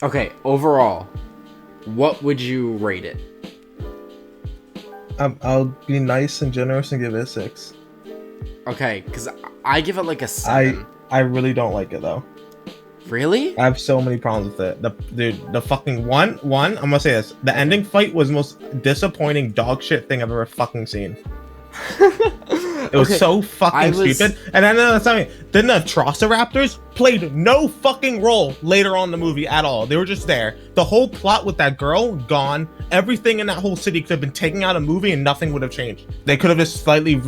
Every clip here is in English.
Okay, overall, what would you rate it? I'll be nice and generous and give it a 6. Okay, because I give it like a 7. I really don't like it though. Really? I have so many problems with it. The fucking one. I'm gonna say this: the ending fight was the most disappointing dog shit thing I've ever fucking seen. It was so fucking stupid. And then then the Atrociraptors played no fucking role later on in the movie at all. They were just there. The whole plot with that girl gone. Everything in that whole city could have been taken out of the movie and nothing would have changed. They could have just slightly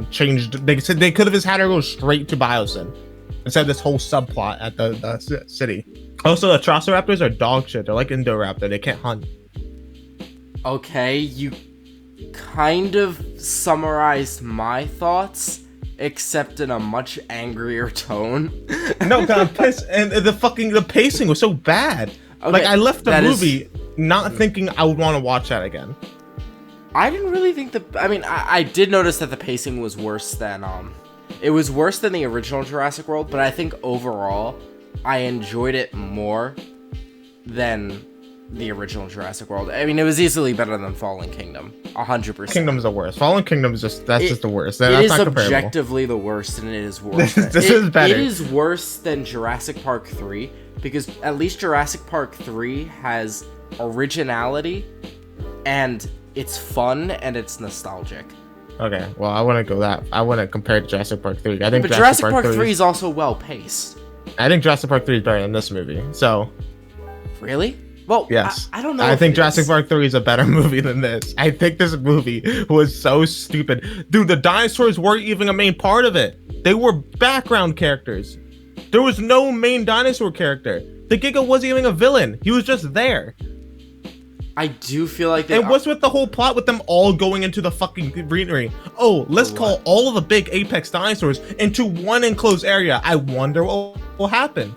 changed. They said they could have just had her go straight to Biosyn instead of this whole subplot at the city. Also, the Atrociraptors are dog shit. They're like Indoraptor. They can't hunt. Okay, you kind of summarized my thoughts, except in a much angrier tone. No, God, I'm pissed. And the pacing was so bad. Okay, like, I left the movie not thinking I would want to watch that again. I didn't really think I did notice that the pacing was worse than it was worse than the original Jurassic World, but I think overall I enjoyed it more than the original Jurassic World. I mean, it was easily better than Fallen Kingdom, 100%. Kingdom's the worst. Fallen Kingdom's just the worst. That's it is not objectively the worst, and it is worse. This is better. It is worse than Jurassic Park 3 because at least Jurassic Park 3 has originality, and it's fun and it's nostalgic. Okay, well, I wouldn't go that. I wouldn't compare it to Jurassic Park 3. I think but Jurassic Park 3 is also well paced. I think Jurassic Park 3 is better than this movie. So, really? Well, yes. I don't know. I think Jurassic Park 3 is a better movie than this. I think this movie was so stupid. Dude, the dinosaurs weren't even a main part of it. They were background characters. There was no main dinosaur character. The Giga wasn't even a villain. He was just there. I do feel like And what's with the whole plot with them all going into the fucking greenery? Oh, let's call all of the big apex dinosaurs into one enclosed area. I wonder what will happen.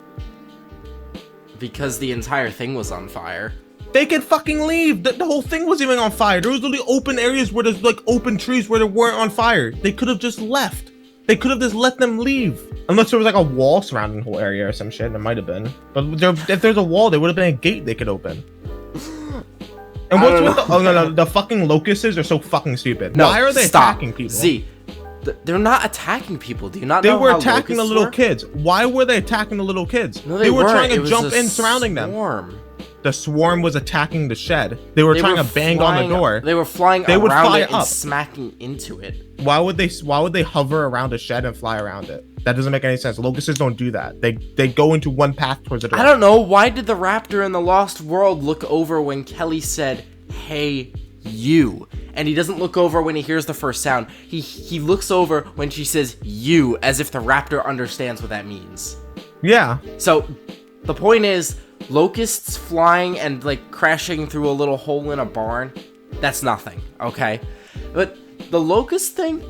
Because the entire thing was on fire. They could fucking leave. The whole thing was even on fire. There was literally open areas where there's like open trees where they weren't on fire. They could have just left. They could have just let them leave. Unless there was like a wall surrounding the whole area or some shit. There might have been. But if there's a wall, there would have been a gate they could open. And what's with the fucking locusts are so fucking stupid. No, why are they attacking people? Z, they're not attacking people. Do you not know They how were attacking the little work? kids. Why were they attacking the little kids? No, they were weren't. trying to jump in surrounding swarm. them. The swarm was attacking the shed. They were trying to bang on the door. They were flying they would around fly it and up. smacking into it. Why would they hover around a shed and fly around it? That doesn't make any sense. Locusts don't do that. They go into one path towards the door. I don't know. Why did the raptor in the Lost World look over when Kelly said, "Hey, you"? And he doesn't look over when he hears the first sound. He looks over when she says "you," as if the raptor understands what that means. Yeah. So the point is, locusts flying and like crashing through a little hole in a barn, that's nothing, okay? But the locust thing,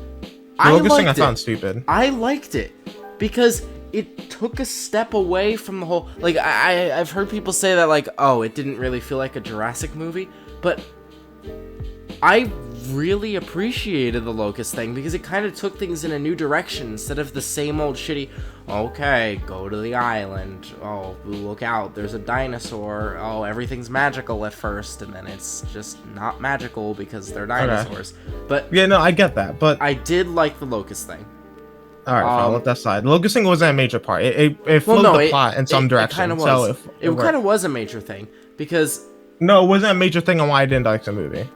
I found stupid. I liked it because it took a step away from the whole, like, I've heard people say that, like, oh, it didn't really feel like a Jurassic movie, but I really appreciated the locust thing because it kind of took things in a new direction instead of the same old shitty, okay, go to the island, oh, look out, there's a dinosaur, oh, everything's magical at first, and then it's just not magical because they're dinosaurs. Okay. But yeah, no, I get that, but I did like the locust thing. Alright, I'll let that slide. The locust thing wasn't a major part. It flowed the plot in some direction. It kind of was. So it kind of was a major thing because no, it wasn't a major thing on why I didn't like the movie.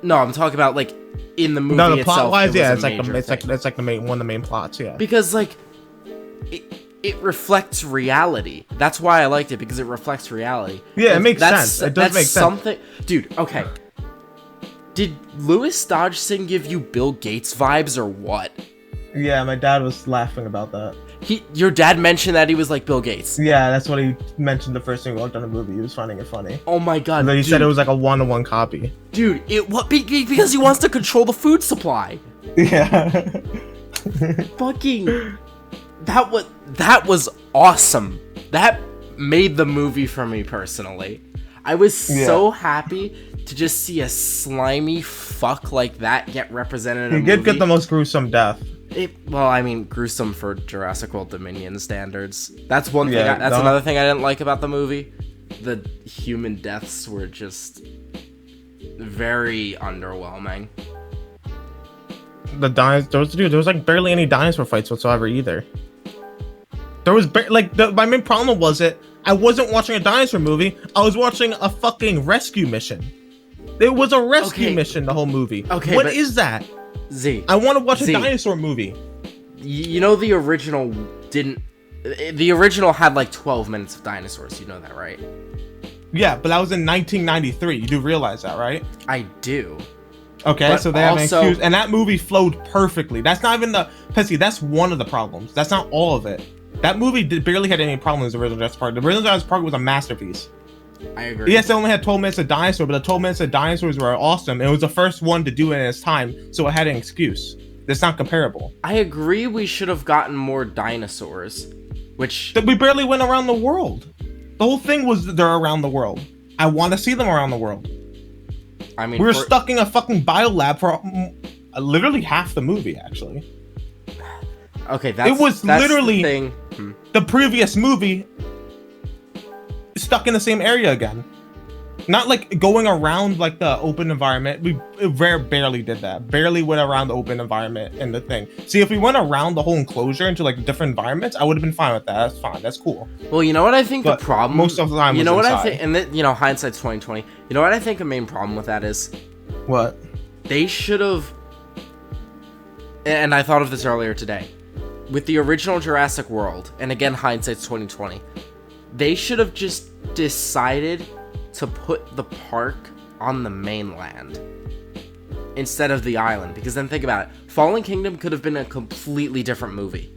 No, I'm talking about like in the movie. No, the itself, plot wise, yeah, it's like the main one of the main plots, yeah. Because like it reflects reality. That's why I liked it, because it reflects reality. Yeah, it makes sense. It does make sense. Something, dude. Okay. Did Louis Dodgson give you Bill Gates vibes or what? Yeah, my dad was laughing about that. Your dad mentioned that he was like Bill Gates. Yeah, that's what he mentioned the first thing we looked on the movie. He was finding it funny. Oh my god! And then he said it was like a one-to-one copy. Dude, because he wants to control the food supply. Yeah. Fucking, that was awesome. That made the movie for me personally. I was so happy to just see a slimy fuck like that get represented in a movie. He did get the most gruesome death. Well, I mean, gruesome for Jurassic World Dominion standards. That's one thing. Yeah, That's another thing I didn't like about the movie. The human deaths were just very underwhelming. There was like barely any dinosaur fights whatsoever either. There was my main problem was I wasn't watching a dinosaur movie. I was watching a fucking rescue mission. It was a rescue mission the whole movie. Okay, what is that? Z. I want to watch a dinosaur movie. You know the original didn't. The original had like 12 minutes of dinosaurs. You know that, right? Yeah, but that was in 1993. You do realize that, right? I do. Okay, but so they have an excuse, and that movie flowed perfectly. That's not even Pesky. That's one of the problems. That's not all of it. That movie barely had any problems. The original Jurassic Park. The original Jurassic Park was a masterpiece. I agree. Yes, it only had 12 minutes of dinosaur, but the 12 minutes of dinosaurs were awesome. It was the first one to do it in its time, so it had an excuse. That's not comparable. I agree. We should have gotten more dinosaurs, which we barely went around the world. The whole thing was they're around the world. I want to see them around the world. I mean, we were stuck in a fucking biolab for literally half the movie, actually. Okay, that's literally the previous movie stuck in the same area again. Not like going around like the open environment. We barely did that. Barely went around the open environment and the thing. See, if we went around the whole enclosure into like different environments, I would have been fine with that. That's fine. That's cool. Well, you know what I think the problem. Most of the time, you know was what inside. I think, and that, you know, hindsight's 2020. You know what I think the main problem with that is. What? They should have. And I thought of this earlier today. With the original Jurassic World, and again, hindsight's 2020. They should have just decided to put the park on the mainland instead of the island, because then think about it, Fallen Kingdom could have been a completely different movie.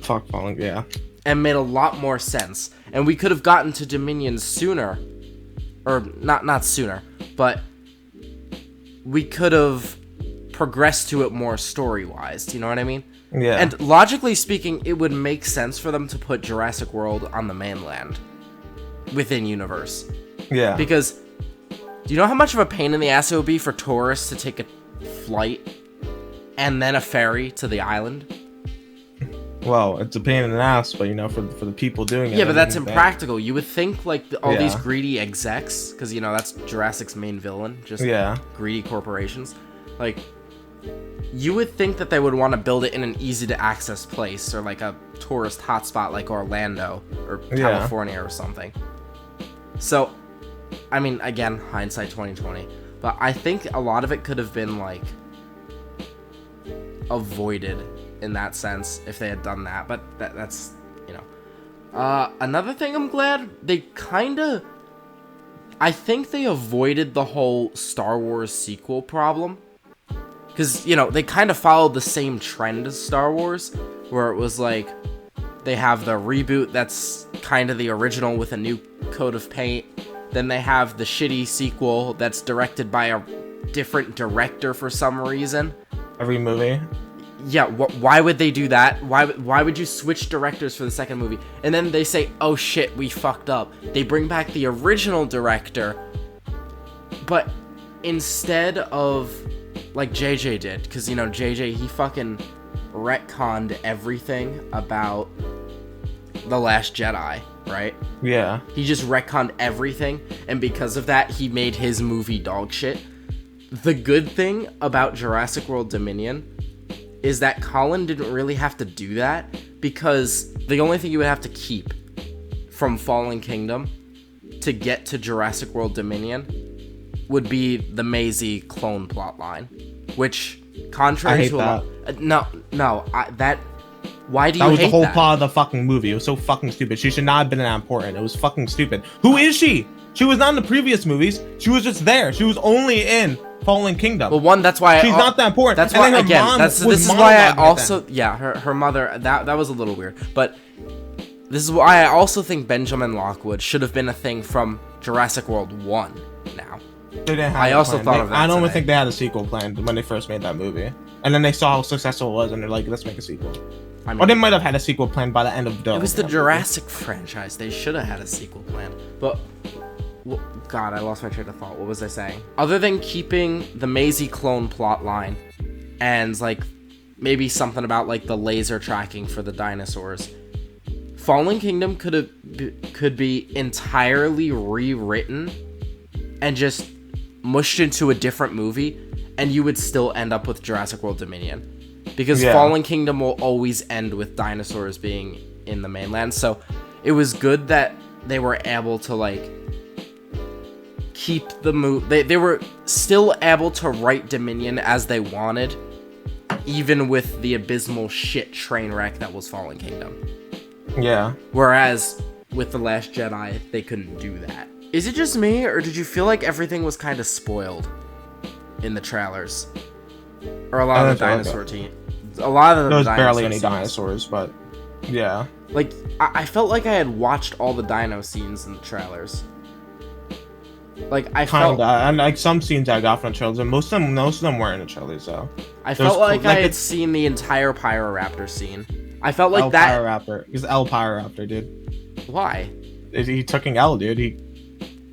Fuck Fallen, yeah. And made a lot more sense, and we could have gotten to Dominion sooner, or not sooner, but we could have progressed to it more story-wise, do you know what I mean? Yeah. And logically speaking, it would make sense for them to put Jurassic World on the mainland within universe. Yeah. Because do you know how much of a pain in the ass it would be for tourists to take a flight and then a ferry to the island? Well, it's a pain in the ass, but you know, for the people doing it. Yeah, but that's impractical. You would think like all these greedy execs, because you know that's Jurassic's main villain, just greedy corporations. Like, you would think that they would want to build it in an easy to access place, or like a tourist hotspot like Orlando or California or something. So, I mean, again, hindsight 2020, but I think a lot of it could have been like avoided in that sense if they had done that, but that's, you know. Another thing I'm glad they I think they avoided the whole Star Wars sequel problem. Because, you know, they kind of followed the same trend as Star Wars, where it was like, they have the reboot that's kind of the original with a new coat of paint. Then they have the shitty sequel that's directed by a different director for some reason. Every movie? Yeah, why would they do that? Why would you switch directors for the second movie? And then they say, oh shit, we fucked up. They bring back the original director, but instead of... like JJ did, because, you know, JJ, he fucking retconned everything about The Last Jedi, right? Yeah. He just retconned everything, and because of that, he made his movie dog shit. The good thing about Jurassic World Dominion is that Colin didn't really have to do that, because the only thing you would have to keep from Fallen Kingdom to get to Jurassic World Dominion would be the Maisie clone plotline, which, contrary to that. Why do you hate that? That was the whole plot of the fucking movie. It was so fucking stupid. She should not have been that important. It was fucking stupid. Who is she? She was not in the previous movies. She was just there. She was only in Fallen Kingdom. Well, one, that's why she's not that important. That's why, again, this is why I also, her mother, that was a little weird, but this is why I also think Benjamin Lockwood should have been a thing from Jurassic World 1 now. They didn't have I also thought of that. I don't even think they had a sequel planned when they first made that movie. And then they saw how successful it was, and they're like, let's make a sequel. I mean, or they might have had a sequel planned by the end of the... It was the Jurassic franchise. They should have had a sequel planned. But, God, I lost my train of thought. What was I saying? Other than keeping the Maisie clone plotline and, like, maybe something about like the laser tracking for the dinosaurs. Fallen Kingdom could be entirely rewritten and just mushed into a different movie, and you would still end up with Jurassic World Dominion. Because Fallen Kingdom will always end with dinosaurs being in the mainland. So it was good that they were able to like keep the movie. They were still able to write Dominion as they wanted, even with the abysmal shit train wreck that was Fallen Kingdom. Yeah. Whereas with The Last Jedi, they couldn't do that. Is it just me, or did you feel like everything was kind of spoiled in the trailers? Or a lot of the dinosaur team. A lot of the there was barely dinosaur any scenes. Dinosaurs, but yeah. Like, I felt like I had watched all the dino scenes in the trailers. Like, I felt... And like some scenes I got from the trailers, and most of them weren't in the trailers, though. I felt like I had seen the entire Pyroraptor scene. I felt like that... Pyroraptor. He's El Pyroraptor, dude. Why? He took an L, dude.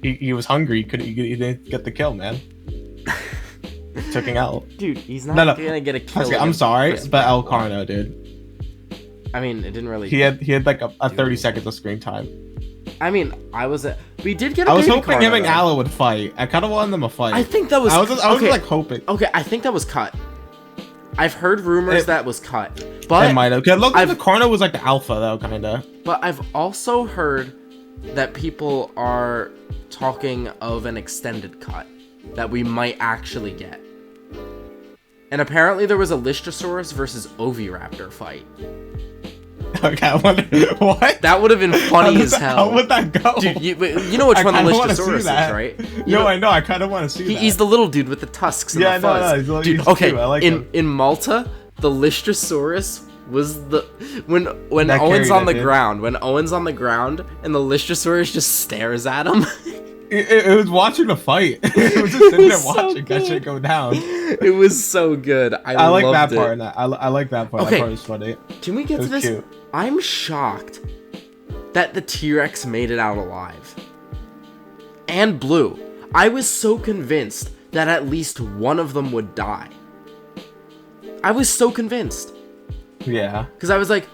He was hungry. He didn't get the kill, man. He took an L. Dude, he's not gonna get a kill. I'm sorry, but El Carno, dude. I mean, it didn't really... He had like a 30 seconds of screen time. I mean, we did get I was hoping Carno, him and Aloe would fight. I kind of wanted them to fight. I think that was... I was like hoping. Okay, I think that was cut. I've heard rumors that was cut. But it might have. Look, the Carno was like the alpha, though, kind of. But I've also heard that people are talking of an extended cut that we might actually get. And apparently there was a Lystrosaurus versus Oviraptor fight. Okay, I wonder what? That would have been funny as hell. How would that go? Dude, you know which one the Lystrosaurus is, right? I know. I kind of want to see that. He's the little dude with the tusks and the fuzz. No, dude, okay, I like in Malta, the Lystrosaurus was the when Owen's on the ground. When Owen's on the ground and the Lystrosaurus just stares at him. It was watching the fight. It was just sitting there watching that shit go down. It was so good. I like loved that part. I like that part. Okay. That part was funny. Can we get to this? Cute. I'm shocked that the T-Rex made it out alive. And Blue. I was so convinced that at least one of them would die. I was so convinced. Yeah. Because I was like,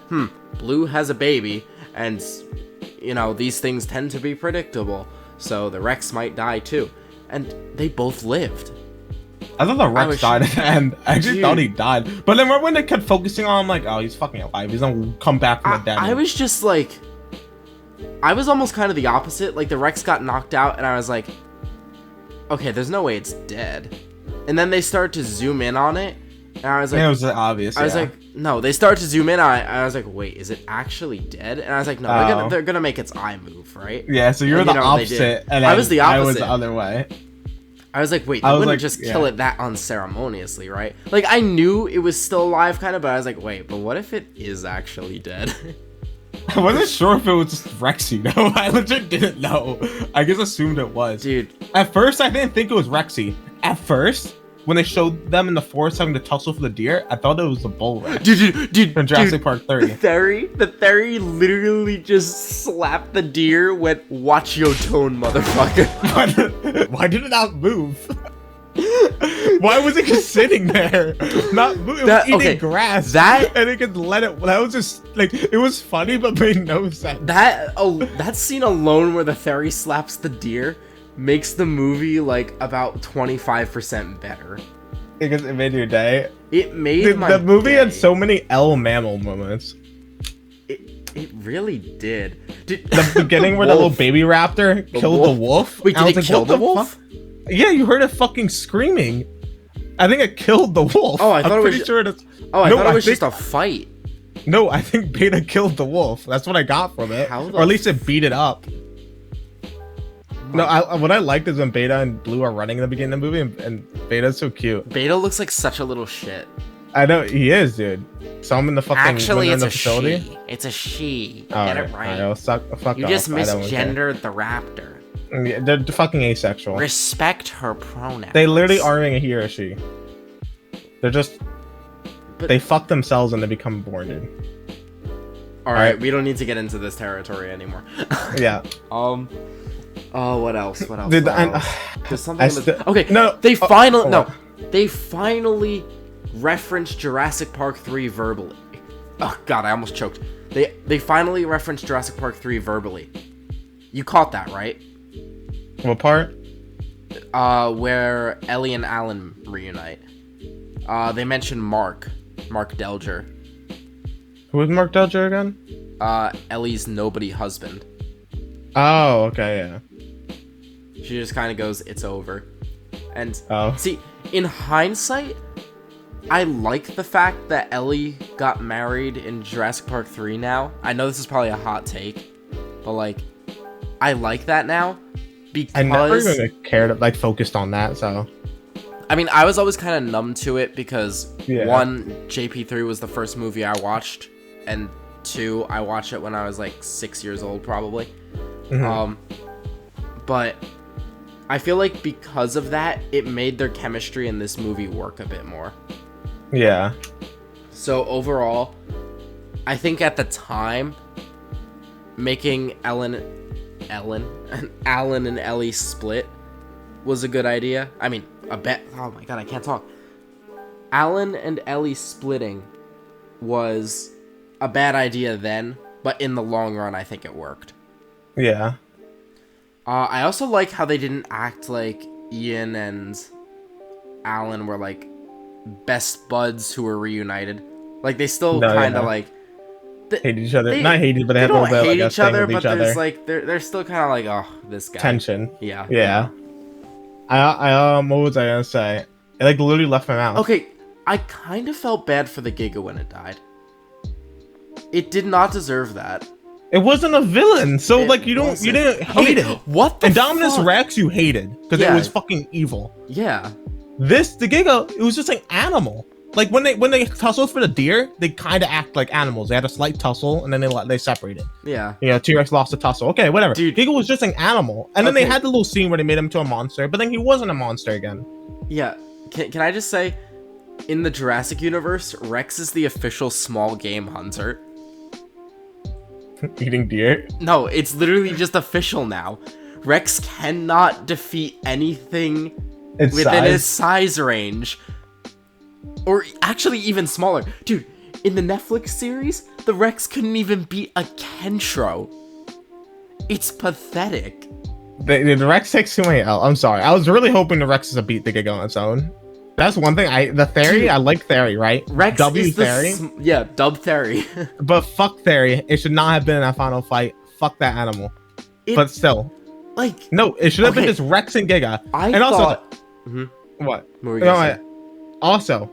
Blue has a baby, and, you know, these things tend to be predictable, so the Rex might die too. And they both lived. I thought the Rex died at the end. I actually thought he died. But then when they kept focusing on him, like, oh, he's fucking alive. He's gonna come back from the dead. I was just like... I was almost kind of the opposite. Like, the Rex got knocked out, and I was like, okay, there's no way it's dead. And then they started to zoom in on it, and I was like... It was obvious, I was like, no, they started to zoom in on it, and I was like, wait, is it actually dead? And I was like, no, they're gonna make its eye move, right? Yeah, so you're the opposite, and I was the opposite. I was the other way. I was like, wait, they wouldn't just kill it that unceremoniously, right? Like, I knew it was still alive, kind of, but I was like, wait, but what if it is actually dead? I wasn't sure if it was just Rexy, though. I legit didn't know. I just assumed it was. Dude. At first, I didn't think it was Rexy. At first, when they showed them in the forest having to tussle for the deer, I thought it was the bull Rex. Dude, from Jurassic Park 3. The Theory literally just slapped the deer, went, watch your tone, motherfucker. Why did it not move? Why was it just sitting there? Not moving. It was eating grass. And it could let it. That was just like, it was funny, but made no sense. That scene alone where the Theory slaps the deer makes the movie like about 25% better. Because it made your day. It made my the movie day. had so many L mammal moments. It really did. The beginning where the little baby raptor killed the wolf. Wait, did it kill the wolf? Yeah, you heard it fucking screaming. I think it killed the wolf. Oh, I thought it was just a fight. No, I think Beta killed the wolf. That's what I got from it. Or at least it beat it up. No, what I liked is when Beta and Blue are running in the beginning of the movie, and Beta's so cute. Beta looks like such a little shit. I know, he is, dude. So I'm in the fucking Actually, it's in the a facility. She. It's a she. Get it right. Fuck you off. just misgendered the raptor. Yeah, they're fucking asexual. Respect her pronouns. They literally aren't a he or a she. They're just... they fuck themselves and they become born, dude. Alright, we don't need to get into this territory anymore. Yeah. Oh, what else? What else? Dude, There's something. Okay, no. They finally referenced Jurassic Park 3 verbally. Oh god, I almost choked. They finally referenced Jurassic Park 3 verbally. You caught that, right? What part? Where Ellie and Alan reunite. They mentioned Mark Delger. Who is Mark Delger again? Ellie's nobody husband. Oh, okay, yeah. She just kind of goes, "It's over." And Oh. see, in hindsight, I like the fact that Ellie got married in Jurassic Park 3 now. I know this is probably a hot take, but like, I like that now because I never even cared, like, focused on that, so. I mean, I was always kind of numb to it because Yeah. 1, JP3 was the first movie I watched, and 2, I watched it when I was like 6 years old, probably. Mhm. But I feel like because of that, it made their chemistry in this movie work a bit more. Yeah. So overall, I think at the time, making Alan and Ellie split was a good idea. I mean, oh my god, I can't talk. Alan and Ellie splitting was a bad idea then, but in the long run, I think it worked. Yeah. I also like how they didn't act like Ian and Alan were like best buds who were reunited. Like they still kind of like hate each other. Not hated, but they have a little bit hate like each other. But each other. there's like they're still kind of like, oh, this guy. Tension. Yeah. Yeah. I what was I gonna say? It like literally left my mouth. Okay, I kind of felt bad for the Giga when it died. It did not deserve that. It wasn't a villain, so like you didn't hate it. What the Indominus fuck? Rex you hated because it was fucking evil. Yeah. The Giga, it was just an animal. Like when they tussled for the deer, they kind of act like animals. They had a slight tussle and then they separated. Yeah. You know, T-Rex lost the tussle. Okay, whatever. Dude. Giga was just an animal, and then they had the little scene where they made him into a monster, but then he wasn't a monster again. Yeah. Can I just say, in the Jurassic universe, Rex is the official small game hunter. Eating deer? No, it's literally just official now. Rex cannot defeat anything within his size range. Or actually even smaller. Dude, in the Netflix series, the Rex couldn't even beat a Kentro. It's pathetic. The Rex takes too many L. I'm sorry. I was really hoping the Rex is a beat the Giga on its own. That's one thing. The Theory, I like Theory, right? Rex is Theory. Yeah, Dub Theory. But fuck Theory. It should not have been in that final fight. Fuck that animal. But still. Like. No, it should have been just Rex and Giga. I and thought... Also, what? What were you gonna say? Also,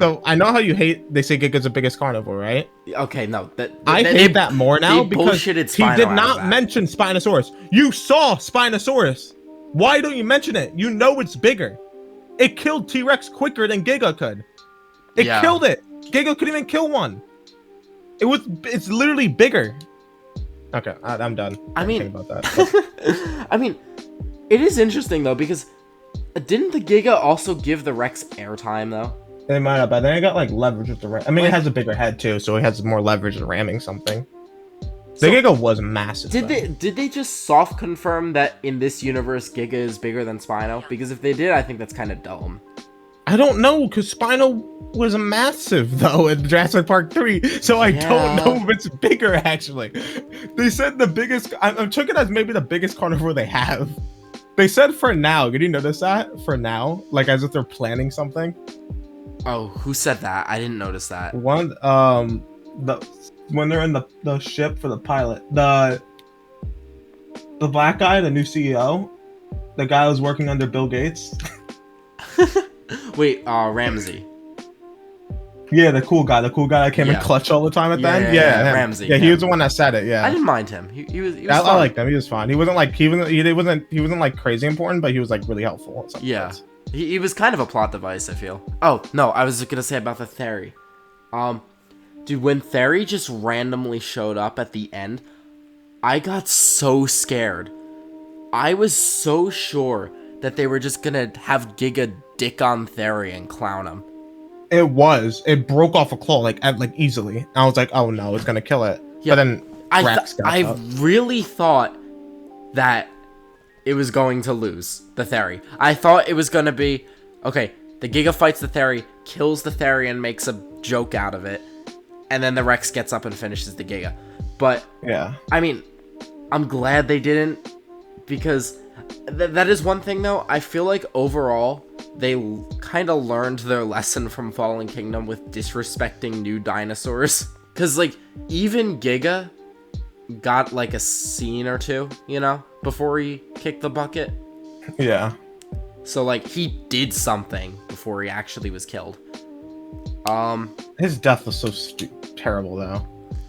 so I know how you hate, they say Giga's the biggest carnivore, right? Okay, no. I hate that more now because he did not mention Spinosaurus. You saw Spinosaurus. Why don't you mention it? You know it's bigger. It killed T-Rex quicker than Giga could. It killed it. Giga couldn't even kill one. It's literally bigger. Okay, I'm done. I mean, about that. I mean, it is interesting though because didn't the Giga also give the Rex airtime though? They might have, but then it got like leverage with the ram. I mean, it has a bigger head too, so it has more leverage in ramming something. The Giga was massive. Did they just soft confirm that in this universe Giga is bigger than Spino? Because if they did, I think that's kind of dumb. I don't know, because Spino was massive though in Jurassic Park 3, so I don't know if it's bigger actually. They said the biggest. I'm took it as maybe the biggest carnivore they have. They said for now. Did you notice that? For now, like as if they're planning something. Oh, who said that? I didn't notice that. When they're in the ship for the pilot, the black guy, the new CEO, the guy who was working under Bill Gates. Wait, Ramsey. Yeah, the cool guy that came in clutch all the time at the end. Yeah, Ramsey. Yeah, he was the one that said it. Yeah, I didn't mind him. He was. I liked him. He was fine. He wasn't like crazy important, but he was like really helpful. Yeah, he was kind of a plot device. I feel. Oh no, I was gonna say about the Theory. Dude, when Theory just randomly showed up at the end, I got so scared. I was so sure that they were just gonna have Giga dick on Theory and clown him. It broke off a claw like easily. I was like, oh no, it's gonna kill it. Yeah, but then I really thought that it was going to lose the Theory. I thought it was gonna be okay. The Giga fights the Theory, kills the Theory, and makes a joke out of it. And then the Rex gets up and finishes the Giga. But, yeah. I mean, I'm glad they didn't, because that is one thing, though. I feel like overall, they kind of learned their lesson from Fallen Kingdom with disrespecting new dinosaurs. Because, like, even Giga got, like, a scene or two, you know, before he kicked the bucket. Yeah. So, like, he did something before he actually was killed. His death was so terrible, though.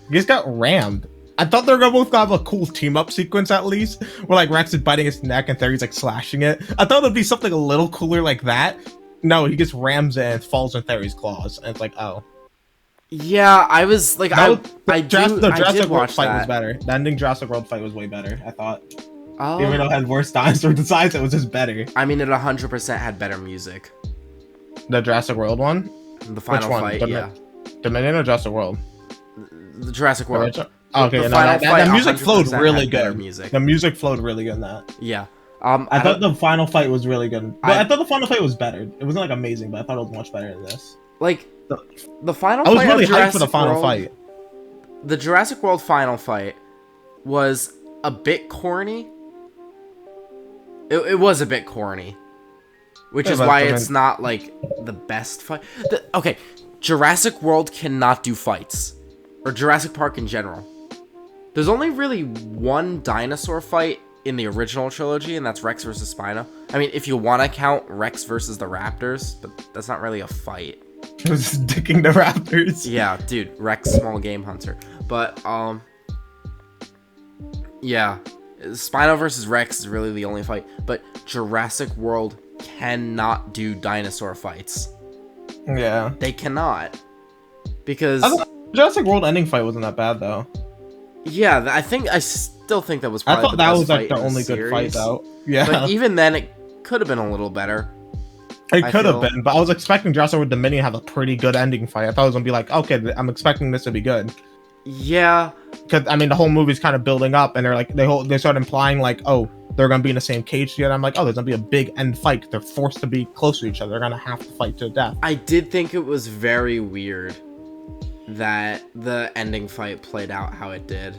He just got rammed. I thought they were gonna both have a cool team-up sequence, at least, where, like, Rex is biting his neck and Theory's, like, slashing it. I thought it'd be something a little cooler like that. No, he gets rams in and falls in Theory's claws, and it's like, oh. Yeah, I was, like, the I Jurassic did World watch fight that. was better. The ending Jurassic World fight was way better, I thought. Oh. Even though it had worse dinosaur designs, it was just better. I mean, it 100% had better music. The Jurassic World one? The final fight, yeah. Dominion or Jurassic World? The Jurassic World. Okay, the no, final fight the music flowed 100% really had better good. Music. The music flowed really good in that. Yeah. I thought the final fight was really good. But I thought the final fight was better. It wasn't, like, amazing, but I thought it was much better than this. Like, the final fight. I was fight really of hyped Jurassic for the final World, fight. The Jurassic World final fight was a bit corny. It was a bit corny. Which is why it's not, like, the best fight. Okay, Jurassic World cannot do fights. Or Jurassic Park in general. There's only really one dinosaur fight in the original trilogy, and that's Rex versus Spino. I mean, if you want to count Rex versus the Raptors, but that's not really a fight. It was just dicking the Raptors. Yeah, dude, Rex small game hunter. But, yeah, Spino versus Rex is really the only fight. But Jurassic World cannot do dinosaur fights. Yeah. They cannot. Because Jurassic World ending fight wasn't that bad, though. Yeah, I still think that was probably I thought the that best was, like, fight the only good fight, though. Yeah. But even then, it could have been a little better. It could have been, but I was expecting Jurassic World Dominion to have a pretty good ending fight. I thought it was going to be like, okay, I'm expecting this to be good. Yeah. Because, I mean, the whole movie's kind of building up, and they're like, they start implying, like, oh, they're going to be in the same cage together. I'm like, oh, there's going to be a big end fight. They're forced to be close to each other. They're going to have to fight to death. I did think it was very weird that the ending fight played out how it did.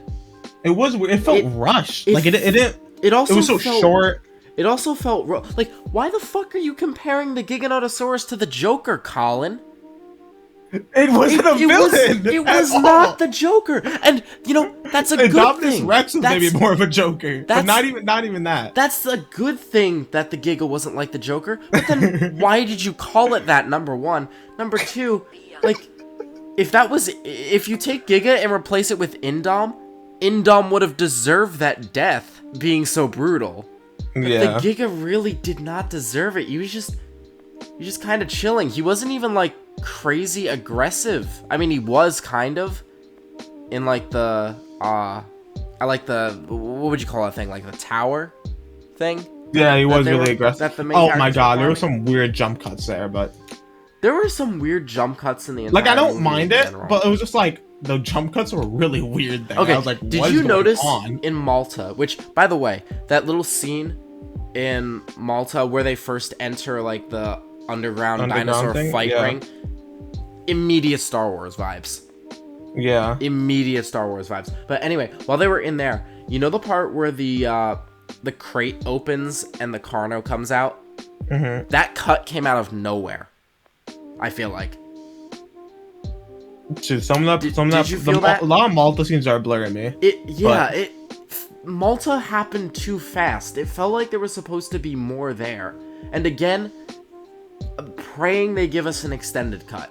It was weird. It felt rushed. It didn't. It also was so short. It also felt like, why the fuck are you comparing the Giganotosaurus to the Joker, Colin? It wasn't a villain. It was not the Joker, and you know that's a good thing. Rex was maybe more of a Joker, but not even that. That's a good thing that the Giga wasn't like the Joker. But then why did you call it that? Number one, number two, like if you take Giga and replace it with Indom would have deserved that death, being so brutal. But the Giga really did not deserve it. He was just kind of chilling. He wasn't even, like, crazy aggressive. I mean, he was kind of in, like, the what would you call that thing? Like the tower thing? Yeah, he was really aggressive. Oh my god, there were some weird jump cuts there, but there were some weird jump cuts in the entire I don't mind it, general. But it was just like the jump cuts were really weird there. Okay, I was like, did you notice in Malta, which, by the way, that little scene in Malta where they first enter, like, the underground dinosaur fight ring, immediate Star Wars vibes. Yeah. Immediate Star Wars vibes. But anyway, while they were in there, you know the part where the crate opens and the Carno comes out? Mm-hmm. That cut came out of nowhere, I feel like. Dude, a lot of Malta scenes are blurring me. Malta happened too fast. It felt like there was supposed to be more there. And again, praying they give us an extended cut.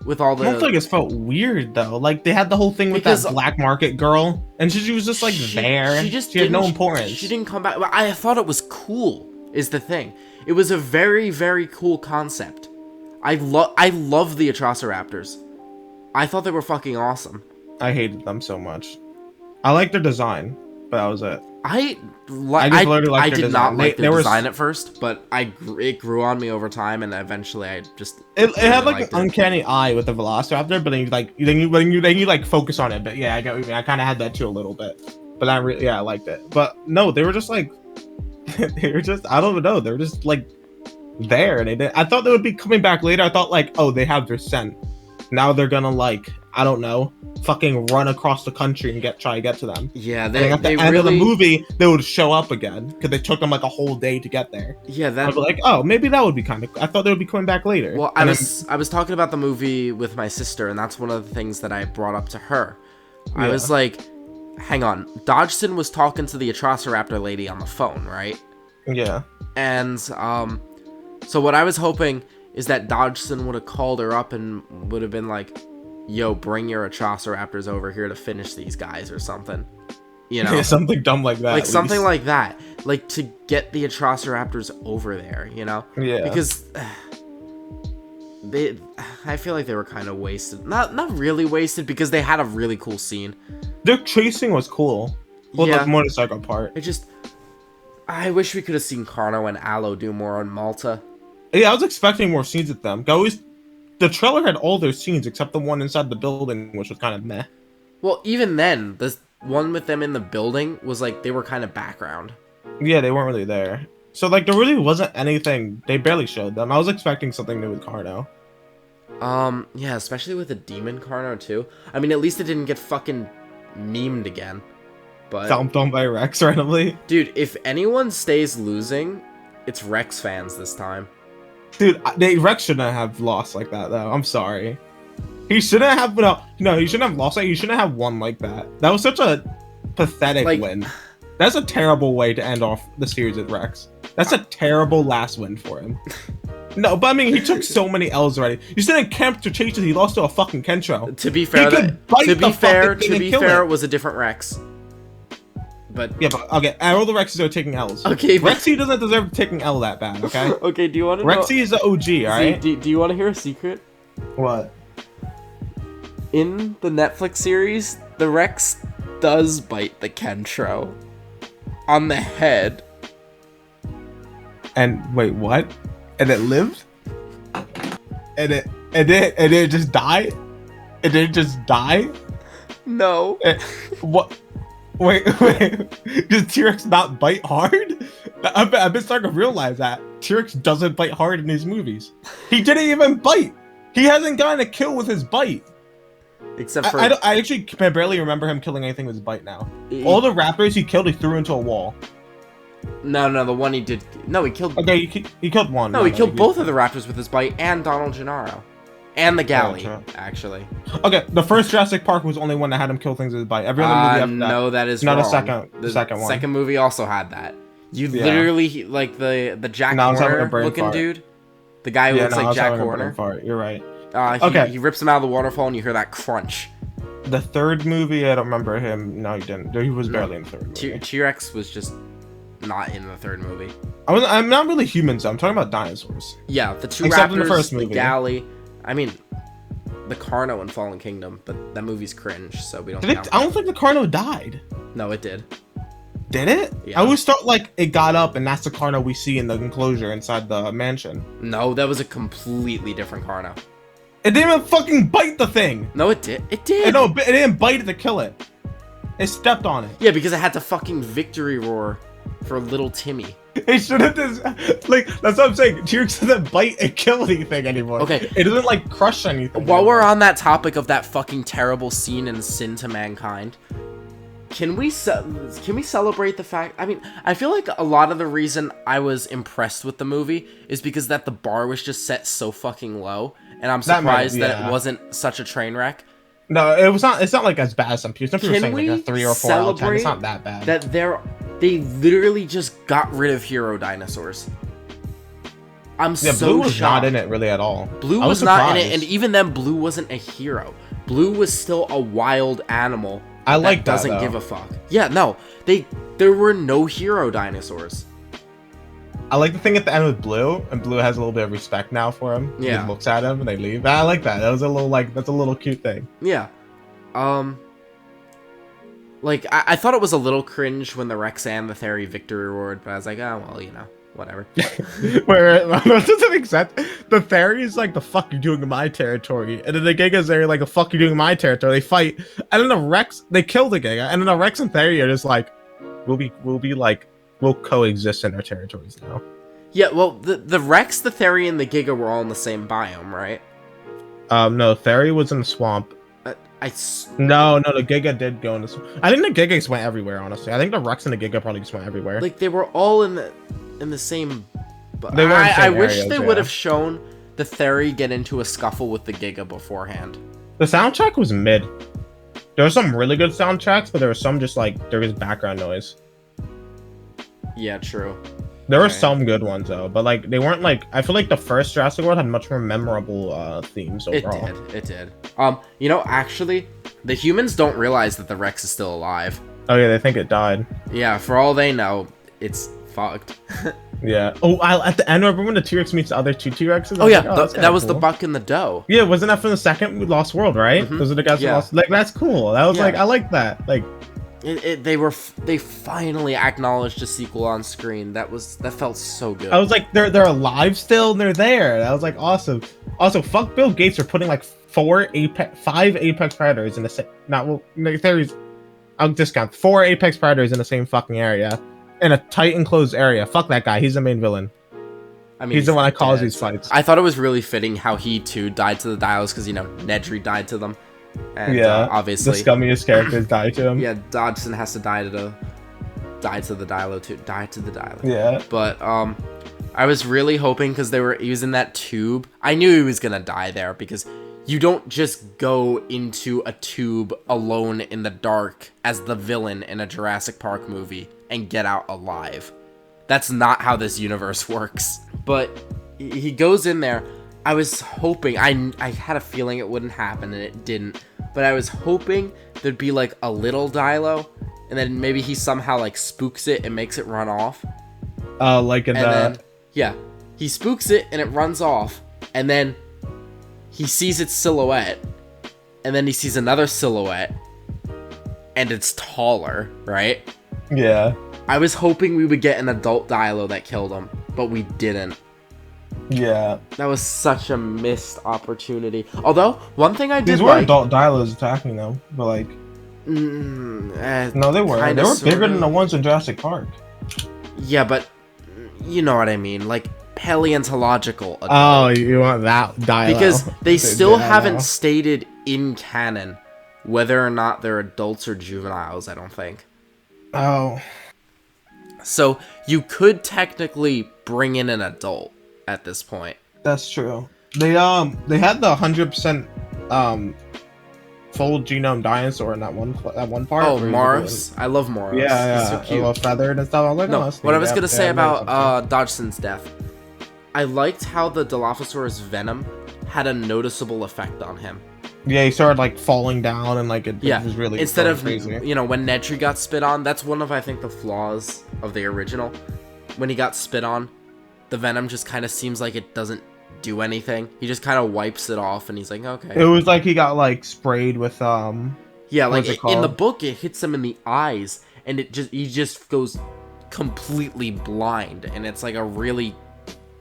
With all the... Malta just felt weird, though. Like, they had the whole thing with that black market girl, and she was just, like, there. She had no importance. She didn't come back. I thought it was cool, is the thing. It was a very, very cool concept. I love the Atrociraptors. I thought they were fucking awesome. I hated them so much. I liked their design, but that was it. I did not like their design at first, but it grew on me over time, and eventually I just it had like an uncanny eye with the Velociraptor, but then you focus on it. But yeah, I get what you mean. I kind of had that too a little bit, but I liked it. But no, they were just like I don't know. They were just like there. They didn't. I thought they would be coming back later. I thought like, oh, they have their scent. Now they're gonna like, I don't know, fucking run across the country and try to get to them. Yeah, At the end of the movie, they would show up again because they took them like a whole day to get there. Yeah, I'd be like, oh, maybe that would be kind of. I thought they would be coming back later. Well, I was talking about the movie with my sister, and that's one of the things that I brought up to her. I was like, hang on, Dodgson was talking to the Atrociraptor lady on the phone, right? Yeah. And so what I was hoping is that Dodgson would have called her up and would have been like, yo, bring your Atrociraptors over here to finish these guys or something. You know? Yeah, something dumb like that. Like something like that. Like to get the Atrociraptors over there, you know? Yeah. Because I feel like they were kind of wasted. Not really wasted because they had a really cool scene. Their chasing was cool. Well, the motorcycle part. I wish we could have seen Carnot and Aloe do more on Malta. Yeah, I was expecting more scenes with them. The trailer had all their scenes except the one inside the building, which was kind of meh. Well, even then, the one with them in the building was like, they were kind of background. Yeah, they weren't really there. So, like, there really wasn't anything. They barely showed them. I was expecting something new with Carnot. Yeah, especially with the demon Carnot, too. I mean, at least it didn't get fucking memed again. But Dumped on by Rex randomly. Dude, if anyone stays losing, it's Rex fans this time. Dude, Rex shouldn't have lost like that, though. I'm sorry. He shouldn't have... No, he shouldn't have lost. He shouldn't have won like that. That was such a pathetic win. That's a terrible way to end off the series with Rex. That's a terrible last win for him. No, but I mean, he took so many L's already. You said in Camp to Chase, he lost to a fucking Kentro. To be fair, it was a different Rex. But yeah, but okay, all the Rexes are taking L's. Okay, Rexy doesn't deserve taking L that bad. Okay. Okay, do you want to? Rexy is the OG, all right. Do you want to hear a secret? What? In the Netflix series, the Rex does bite the Kentro on the head. And wait, what? And it lived? And it just died? It didn't just die? No. What? Wait. Does T-Rex not bite hard? I've been starting to realize that T-Rex doesn't bite hard in these movies. He didn't even bite. He hasn't gotten a kill with his bite. Except for I actually can barely remember him killing anything with his bite now. All the raptors he killed, he threw into a wall. No, the one he did. No, he killed. Okay, he killed one. No, he killed both of the raptors with his bite and Donald Gennaro. And the galley, actually. Okay, the first Jurassic Park was the only one that had him kill things with his bite. Every other movie after that. No, that is not wrong. The second one. Second movie also had that. You literally, like, the Jack Horner looking dude. The guy who looks like Jack Horner. You're right. Okay. He rips him out of the waterfall and you hear that crunch. The third movie, I don't remember him. No, he didn't. He was barely in the third movie. T-Rex was just not in the third movie. I'm not really humans, though. I'm talking about dinosaurs. Yeah, the two Except raptors, in the first movie. The galley. I mean, the Carnot in Fallen Kingdom, but that movie's cringe, so we don't count I don't think the Carnot died. No, it did. Did it? Yeah. I always thought, like, it got up, and that's the Carnot we see in the enclosure inside the mansion. No, that was a completely different Carnot. It didn't even fucking bite the thing! No, it did. It did! No, it didn't bite it to kill it. It stepped on it. Yeah, because it had to fucking victory roar for little Timmy. It shouldn't have, like, that's what I'm saying. T-Rex doesn't bite and kill anything anymore. Okay. It doesn't, like, crush anything. While we're on that topic of that fucking terrible scene in Sin to Mankind, can we celebrate the fact... I mean, I feel like a lot of the reason I was impressed with the movie is because that the bar was just set so fucking low, and I'm surprised that it wasn't such a train wreck. No, it's not like as bad as some people. Some people are saying like a 3 or 4 out of 10. It's not that bad. That they literally just got rid of hero dinosaurs. Blue was not in it really at all. Blue was not in it, and even then, Blue wasn't a hero. Blue was still a wild animal. I like that, doesn't give a fuck. Yeah, no, there were no hero dinosaurs. I like the thing at the end with Blue, and Blue has a little bit of respect now for him. Yeah, he looks at him and they leave. I like that. That was a little that's a little cute thing. Yeah, like I thought it was a little cringe when the Rex and the Theory victory roared, but I was like, oh well, you know, whatever. Where that doesn't make sense. The Theory is like, the fuck you doing in my territory, and then the Gigas are like, the fuck you doing in my territory. They fight, and then the Rex, they kill the Giga, and then the Rex and Theory are just like, we'll coexist in our territories now. Yeah, well, the Rex, the Theri, and the Giga were all in the same biome, right? No, Theri was in the swamp. No, the Giga did go in the swamp. I think the Giga just went everywhere, honestly. I think the Rex and the Giga probably just went everywhere. Like, they were all in the same... They were in the same I wish areas, they would have shown the Theri get into a scuffle with the Giga beforehand. The soundtrack was mid. There were some really good soundtracks, but there was some just like, there was background noise. Yeah, true. There were some good ones though, but like they weren't like. I feel like the first Jurassic World had much more memorable themes overall. It did. You know, actually, the humans don't realize that the Rex is still alive. Oh yeah, they think it died. Yeah, for all they know, it's fucked. Yeah. Oh, at the end, remember when the T-Rex meets the other two T-Rexes? Oh yeah, that was cool. The buck and the doe. Yeah, wasn't that from the second Lost World, right? Mm-hmm. Those are the guys who lost. Like that's cool. That was like I like that. Like. They finally acknowledged a sequel on screen. That felt so good. I was like, they're alive still, and they're there. That was like awesome. Also, fuck Bill Gates for putting like 5 apex predators in the same. I'll discount 4 apex predators in the same fucking area, in a tight enclosed area. Fuck that guy. He's the main villain. I mean, he's the one that caused these fights. I thought it was really fitting how he too died to the Dials because Nedry died to them. And, obviously the scummiest characters die to him. Yeah, Dodgson has to die to the Dilo too. Die to the Dilo. Yeah. But I was really hoping because he was in that tube. I knew he was gonna die there because you don't just go into a tube alone in the dark as the villain in a Jurassic Park movie and get out alive. That's not how this universe works. But he goes in there. I was hoping, I had a feeling it wouldn't happen, and it didn't. But I was hoping there'd be, like, a little Dilo, and then maybe he somehow, like, spooks it and makes it run off. Like in then, yeah, he spooks it, and it runs off, and then he sees its silhouette, and then he sees another silhouette, and it's taller, right? Yeah. I was hoping we would get an adult Dilo that killed him, but we didn't. Yeah, that was such a missed opportunity. Although one thing I did these were adult Dilos attacking them, but like, no, they were. They were bigger than the ones in Jurassic Park. Yeah, but you know what I mean, like paleontological. Adult. Oh, you want that Dilo? Because they still haven't stated in canon whether or not they're adults or juveniles. I don't think. Oh. So you could technically bring in an adult at this point. That's true. They had the 100% full genome dinosaur in that one part. Oh, Morris! I love Morris. Yeah, he's so cute. All feathered and stuff. I was like, no, what I was gonna say about Dodgson's death, I liked how the Dilophosaurus venom had a noticeable effect on him. Yeah, he started like falling down and like it was really instead of crazy. When Nedry got spit on. That's one of I think the flaws of the original. When he got spit on, the venom just kind of seems like it doesn't do anything. He just kind of wipes it off, and he's like, okay. It was like he got like sprayed with Yeah, like in the book, it hits him in the eyes, and he just goes completely blind, and it's like a really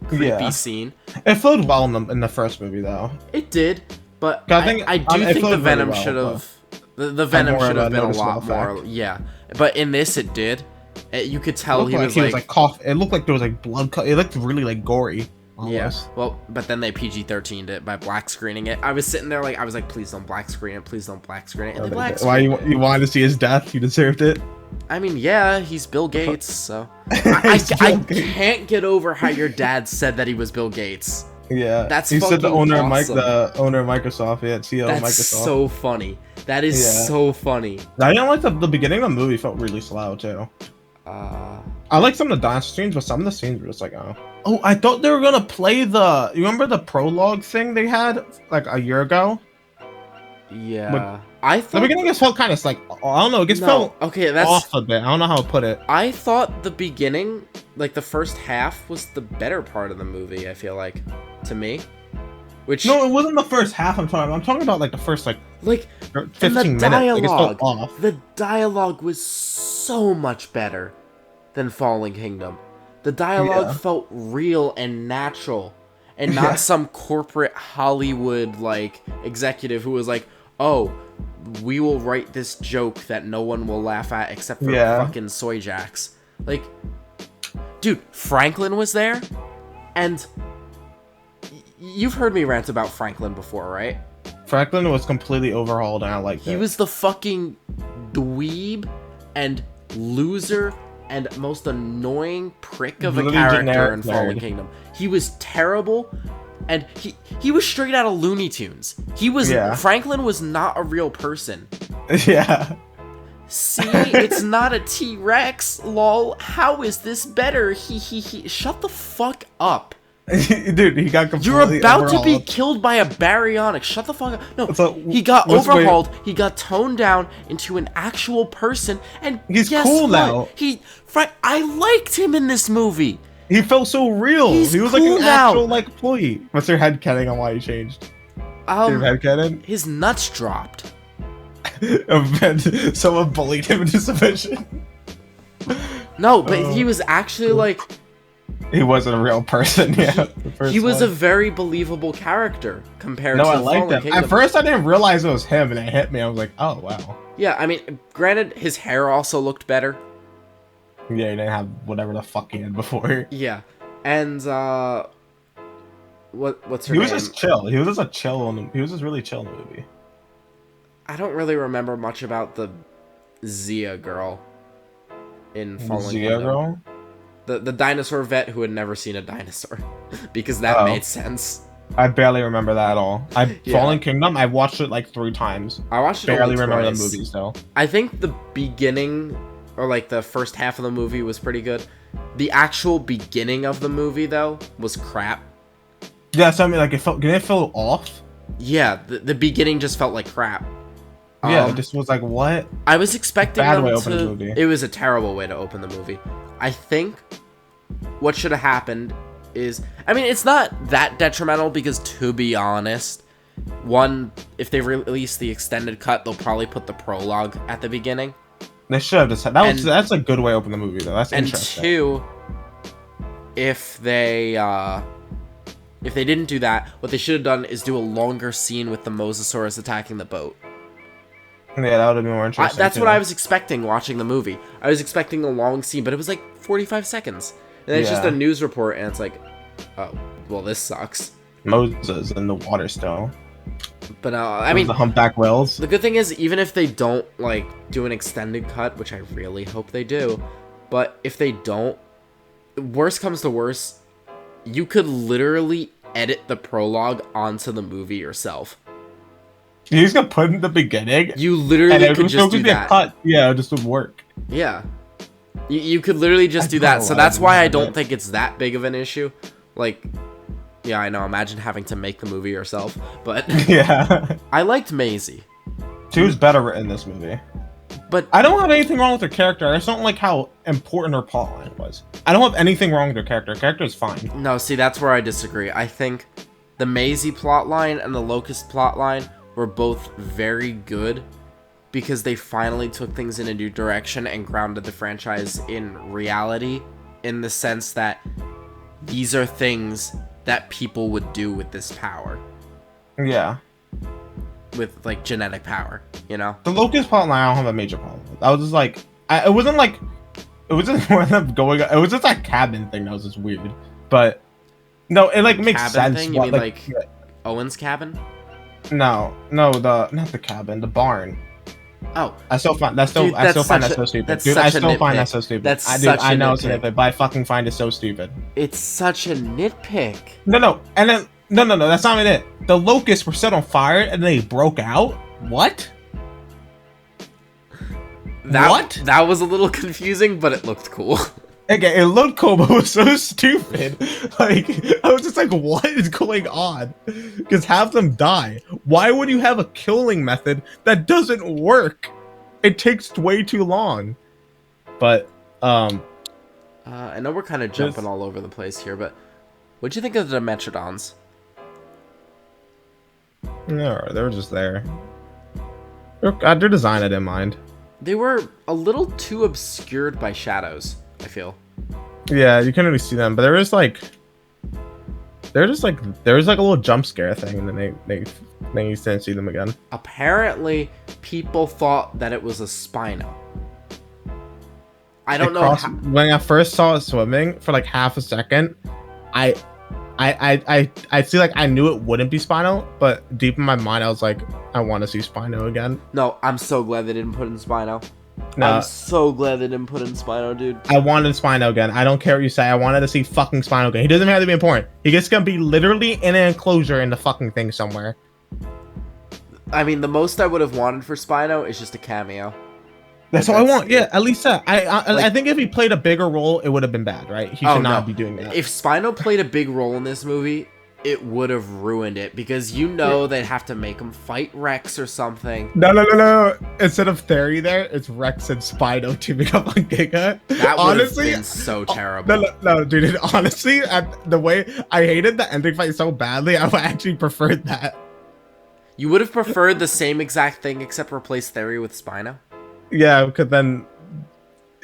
creepy scene. It flowed well in the first movie, though. It did, but I do think the venom should have. The venom should have been a lot more. Yeah, but in this, it did. You could tell he was like cough. It looked like there was like blood. It looked really like gory. Almost. Yeah. Well, but then they PG-13'd it by black screening it. I was sitting there like I was like, please don't black screen it. Please don't black screen it. And why you wanted to see his death? You deserved it. I mean, yeah, he's Bill Gates, so I can't get over how your dad said that he was Bill Gates. Yeah, that's he said the owner awesome. of Microsoft. Yeah, CEO of Microsoft. That's so funny. That is so funny. I didn't like the beginning of the movie. Felt really slow too. I like some of the dance scenes, but some of the scenes were just like, oh, I thought they were gonna play you remember the prologue thing they had like a year ago? Yeah, I thought the beginning just felt kind of like, I don't know, it just felt off a bit. I don't know how to put it. I thought the beginning, like the first half, was the better part of the movie. I feel like, to me. No, it wasn't the first half. I'm talking about like the first like 15 minutes. Like, it felt off. The dialogue was so much better than Fallen Kingdom. The dialogue felt real and natural, and not some corporate Hollywood like executive who was like, "Oh, we will write this joke that no one will laugh at except for fucking soy jacks." Like, dude, Franklin was there. And you've heard me rant about Franklin before, right? Franklin was completely overhauled, and I liked it. He was the fucking dweeb and loser and most annoying prick of a character in Fallen Kingdom. He was terrible, and he was straight out of Looney Tunes. Franklin was not a real person. Yeah. See, it's not a T-Rex, lol. How is this better? He. Shut the fuck up. Dude, he got completely You're about overhauled. to be killed by a baryonic. Shut the fuck up. No, he got overhauled. He got toned down into an actual person, and he's guess cool what? now. I liked him in this movie. He felt so real. He was cool like an now. actual like employee. What's your headcanon on why he changed? Your headcanon? His nuts dropped. Someone bullied him into submission. No, but he was actually like... He wasn't a real person, yeah. He was a very believable character compared to I liked him. Kingdom. At first, I didn't realize it was him, and it hit me. I was like, oh, wow. Yeah, I mean, granted, his hair also looked better. Yeah, he didn't have whatever the fuck he had before. Yeah, and, what's her name? He was just chill. He was just really chill in the movie. I don't really remember much about the Zia girl in Fallen Kingdom. Zia girl? The dinosaur vet who had never seen a dinosaur. Because that made sense. I barely remember that at all. Fallen Kingdom, I watched it like 3 times. I watched it barely only remember twice. the movies though. I think the beginning, or like the first half of the movie was pretty good. The actual beginning of the movie though was crap. Yeah, so I mean, like didn't it feel off? Yeah, the beginning just felt like crap. Yeah, it just was like, what? I was expecting Bad them way to to... open the movie. It was a terrible way to open the movie. I think what should have happened is... I mean, it's not that detrimental because, to be honest, one, if they release the extended cut, they'll probably put the prologue at the beginning. They should have just... That's a good way to open the movie, though. That's interesting. And two, if they didn't do that, what they should have done is do a longer scene with the Mosasaurus attacking the boat. Yeah, that would have been more interesting. That's what I was expecting watching the movie. I was expecting a long scene, but it was like 45 seconds. And it's just a news report, and it's like, oh, well, this sucks. Moses in the water still. But, I mean... The humpback whales. The good thing is, even if they don't, like, do an extended cut, which I really hope they do, but if they don't, worst comes to worst, you could literally edit the prologue onto the movie yourself. You just got put in the beginning. You literally could just do that. Cut. Yeah, it just would work. Yeah, you could literally just do that. So that's why I don't think it's that big of an issue. Like, yeah, I know. Imagine having to make the movie yourself. But yeah, I liked Maisie. She was better written in this movie. But I don't have anything wrong with her character. I just don't like how important her plotline was. I don't have anything wrong with her character. Her character is fine. No, see, that's where I disagree. I think the Maisie plotline and the Locust plotline were both very good because they finally took things in a new direction and grounded the franchise in reality, in the sense that these are things that people would do with this power. Yeah. With, like, genetic power, you know? The Locust plotline, I don't have a major problem with. I was just like... it wasn't like... It was just more of them going... It was just that cabin thing that was just weird. But... No, it, like, makes sense. Thing? You mean, like Owen's cabin? No, not the cabin, the barn. Oh, I still find that so stupid. Dude, I still find that so stupid. I know it's a nitpick, but I fucking find it so stupid. It's such a nitpick. No, and then no, that's not even it. The locusts were set on fire and they broke out. What? That was a little confusing, but it looked cool. Okay, it looked cool, but it was so stupid. Like, I was just like, what is going on? Because half them die. Why would you have a killing method that doesn't work? It takes way too long. But, I know we're kind of jumping all over the place here, but what'd you think of the Dimetrodons? No, they were just there. Their design I didn't mind. They were a little too obscured by shadows, I feel. Yeah, you couldn't really see them, but there was like a little jump scare thing, and then you didn't see them again. Apparently, people thought that it was a Spino. I don't know when I first saw it swimming for like half a second, I feel like I knew it wouldn't be Spino, but deep in my mind I was like, I want to see Spino again. No, I'm so glad they didn't put in Spino. No, I'm so glad they didn't put in Spino, dude. I wanted Spino again. I don't care what you say. I wanted to see fucking Spino again. He doesn't have to be important. He just gonna be literally in an enclosure in the fucking thing somewhere. I mean, the most I would have wanted for Spino is just a cameo. That's all I want. Yeah, at least that. I think if he played a bigger role, it would have been bad, right? He should not be doing that. If Spino played a big role in this movie, it would have ruined it because they'd have to make him fight Rex or something. No. Instead of Theory there, it's Rex and Spino teaming up on Giga. That would have been so terrible. No, dude. Honestly, the way I hated the ending fight so badly, I would actually preferred that. You would have preferred the same exact thing except replace Theory with Spino? Yeah, because then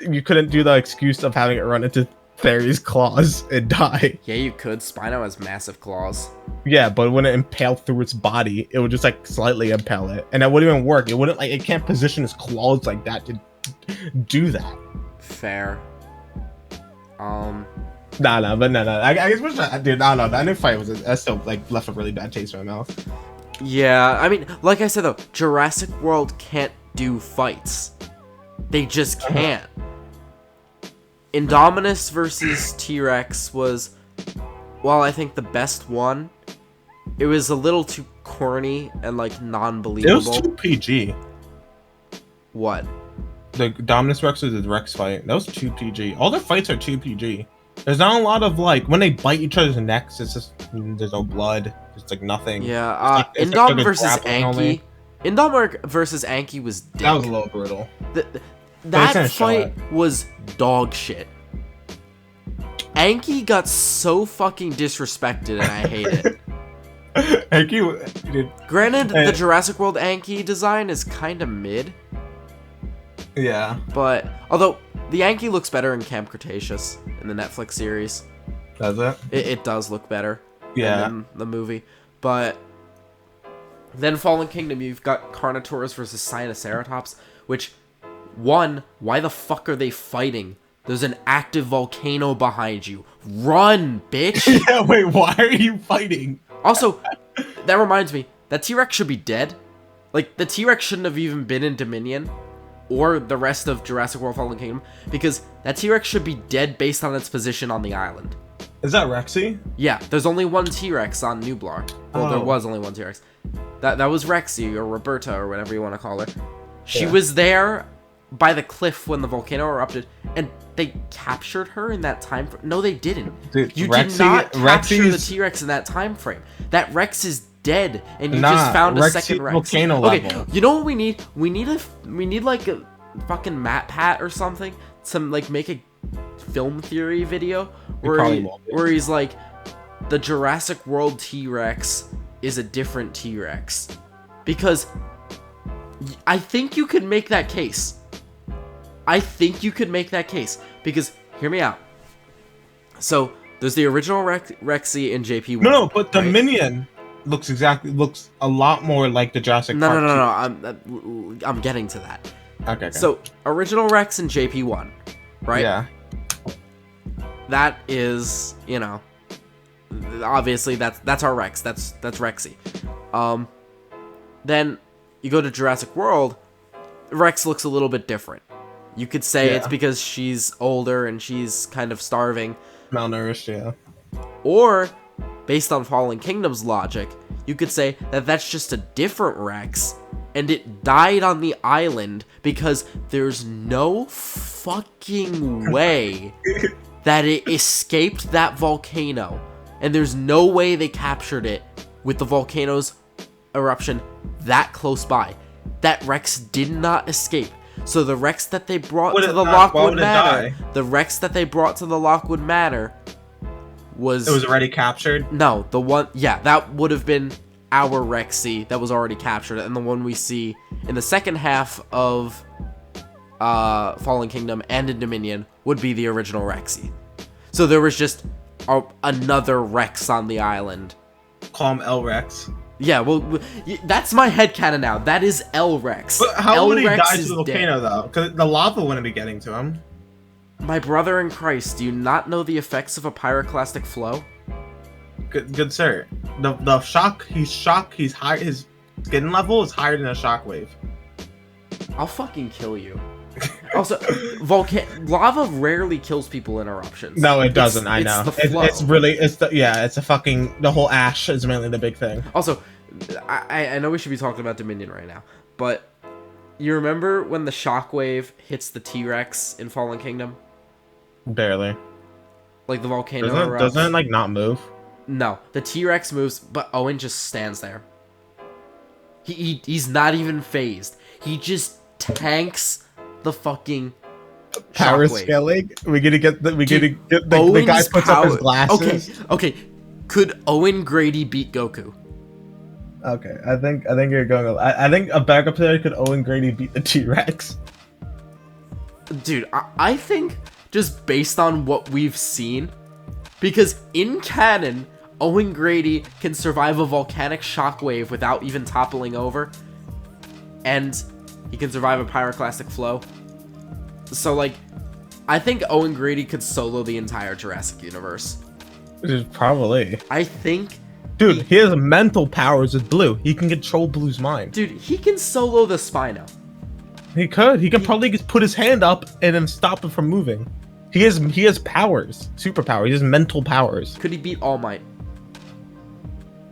you couldn't do the excuse of having it run into Theory's claws and die. Yeah, you could. Spino has massive claws. Yeah, but when it impaled through its body, it would just like slightly impale it, and that wouldn't even work. It wouldn't it can't position its claws like that to do that. Fair. No. I guess dude, no. That new fight that still like left a really bad taste in my mouth. Yeah, I mean, like I said though, Jurassic World can't do fights. They just can't. Indominus versus T-Rex was, well, I think the best one. It was a little too corny and like non-believable. It was too PG. What? The Indominus Rex versus Rex fight. That was too PG. All their fights are too PG. There's not a lot of like when they bite each other's necks. It's just there's no blood. It's like nothing. Yeah. Indom versus Anki. Indom versus Anki was dick. That was a little brutal. That fight was dog shit. Anki got so fucking disrespected and I hate it. Anki, dude. Granted, the Jurassic World Anki design is kind of mid. Yeah. But, although, the Anki looks better in Camp Cretaceous in the Netflix series. Does it? It does look better. Yeah. In the movie. But, then Fallen Kingdom, you've got Carnotaurus versus Sinoceratops, which, one, why the fuck are they fighting? There's an active volcano behind you. Run, bitch! Yeah, wait, why are you fighting? Also, that reminds me, that T-Rex should be dead. Like, the T-Rex shouldn't have even been in Dominion, or the rest of Jurassic World Fallen Kingdom, because that T-Rex should be dead based on its position on the island. Is that Rexy? Yeah, there's only one T-Rex on Nublar. Well, there was only one T-Rex. That was Rexy, or Roberta, or whatever you want to call her. She was there by the cliff when the volcano erupted, and they captured her in that time frame. No, they didn't. Dude, you did not capture the T-Rex in that time frame. That Rex is dead, and you just found a second Rex. Volcano level. You know what we need? We need like a fucking Matt Pat or something. Some like make a film theory video where he's like, the Jurassic World T-Rex is a different T-Rex, because I think you could make that case. Because, hear me out. So, there's the original Rexy in JP1. No, but Dominion looks a lot more like the Jurassic Park. No. I'm getting to that. Okay. So, original Rex in JP1, right? Yeah. That is, obviously that's our Rex. That's Rexy. Then you go to Jurassic World, Rex looks a little bit different. You could say it's because she's older and she's kind of starving. Malnourished, yeah. Or, based on Fallen Kingdom's logic, you could say that that's just a different Rex, and it died on the island because there's no fucking way that it escaped that volcano. And there's no way they captured it with the volcano's eruption that close by. That Rex did not escape. So the Rex that they brought to the Lockwood Manor, was... It was already captured? No, that would have been our Rexy that was already captured, and the one we see in the second half of Fallen Kingdom and in Dominion would be the original Rexy. So there was just another Rex on the island. Call him L-Rex. Yeah, well, that's my headcanon now. That is L-Rex. But how would he die to the volcano, though? Because the lava wouldn't be getting to him. My brother in Christ, do you not know the effects of a pyroclastic flow? good sir. The shock. He's high. His skin level is higher than a shockwave. I'll fucking kill you. Also, lava rarely kills people in eruptions. No, it doesn't. I know. It's the whole ash is mainly the big thing. Also, I know we should be talking about Dominion right now, but you remember when the shockwave hits the T-Rex in Fallen Kingdom? Barely. Like the volcano doesn't it like not move? No, the T-Rex moves, but Owen just stands there. He's not even phased. He just tanks the fucking power shockwave. scaling. We gotta get the guy puts up his glasses. Okay. Could Owen Grady beat Goku? Okay, I think you're going. I think a backup player could Owen Grady beat the T-Rex. Dude, I think just based on what we've seen, because in canon, Owen Grady can survive a volcanic shockwave without even toppling over, and he can survive a pyroclastic flow. So, like, I think Owen Grady could solo the entire Jurassic universe. Probably. I think... Dude, he has mental powers with Blue. He can control Blue's mind. Dude, he can solo the Spino. He could. He can probably just put his hand up and then stop it from moving. He has powers. Superpowers. He has mental powers. Could he beat All Might?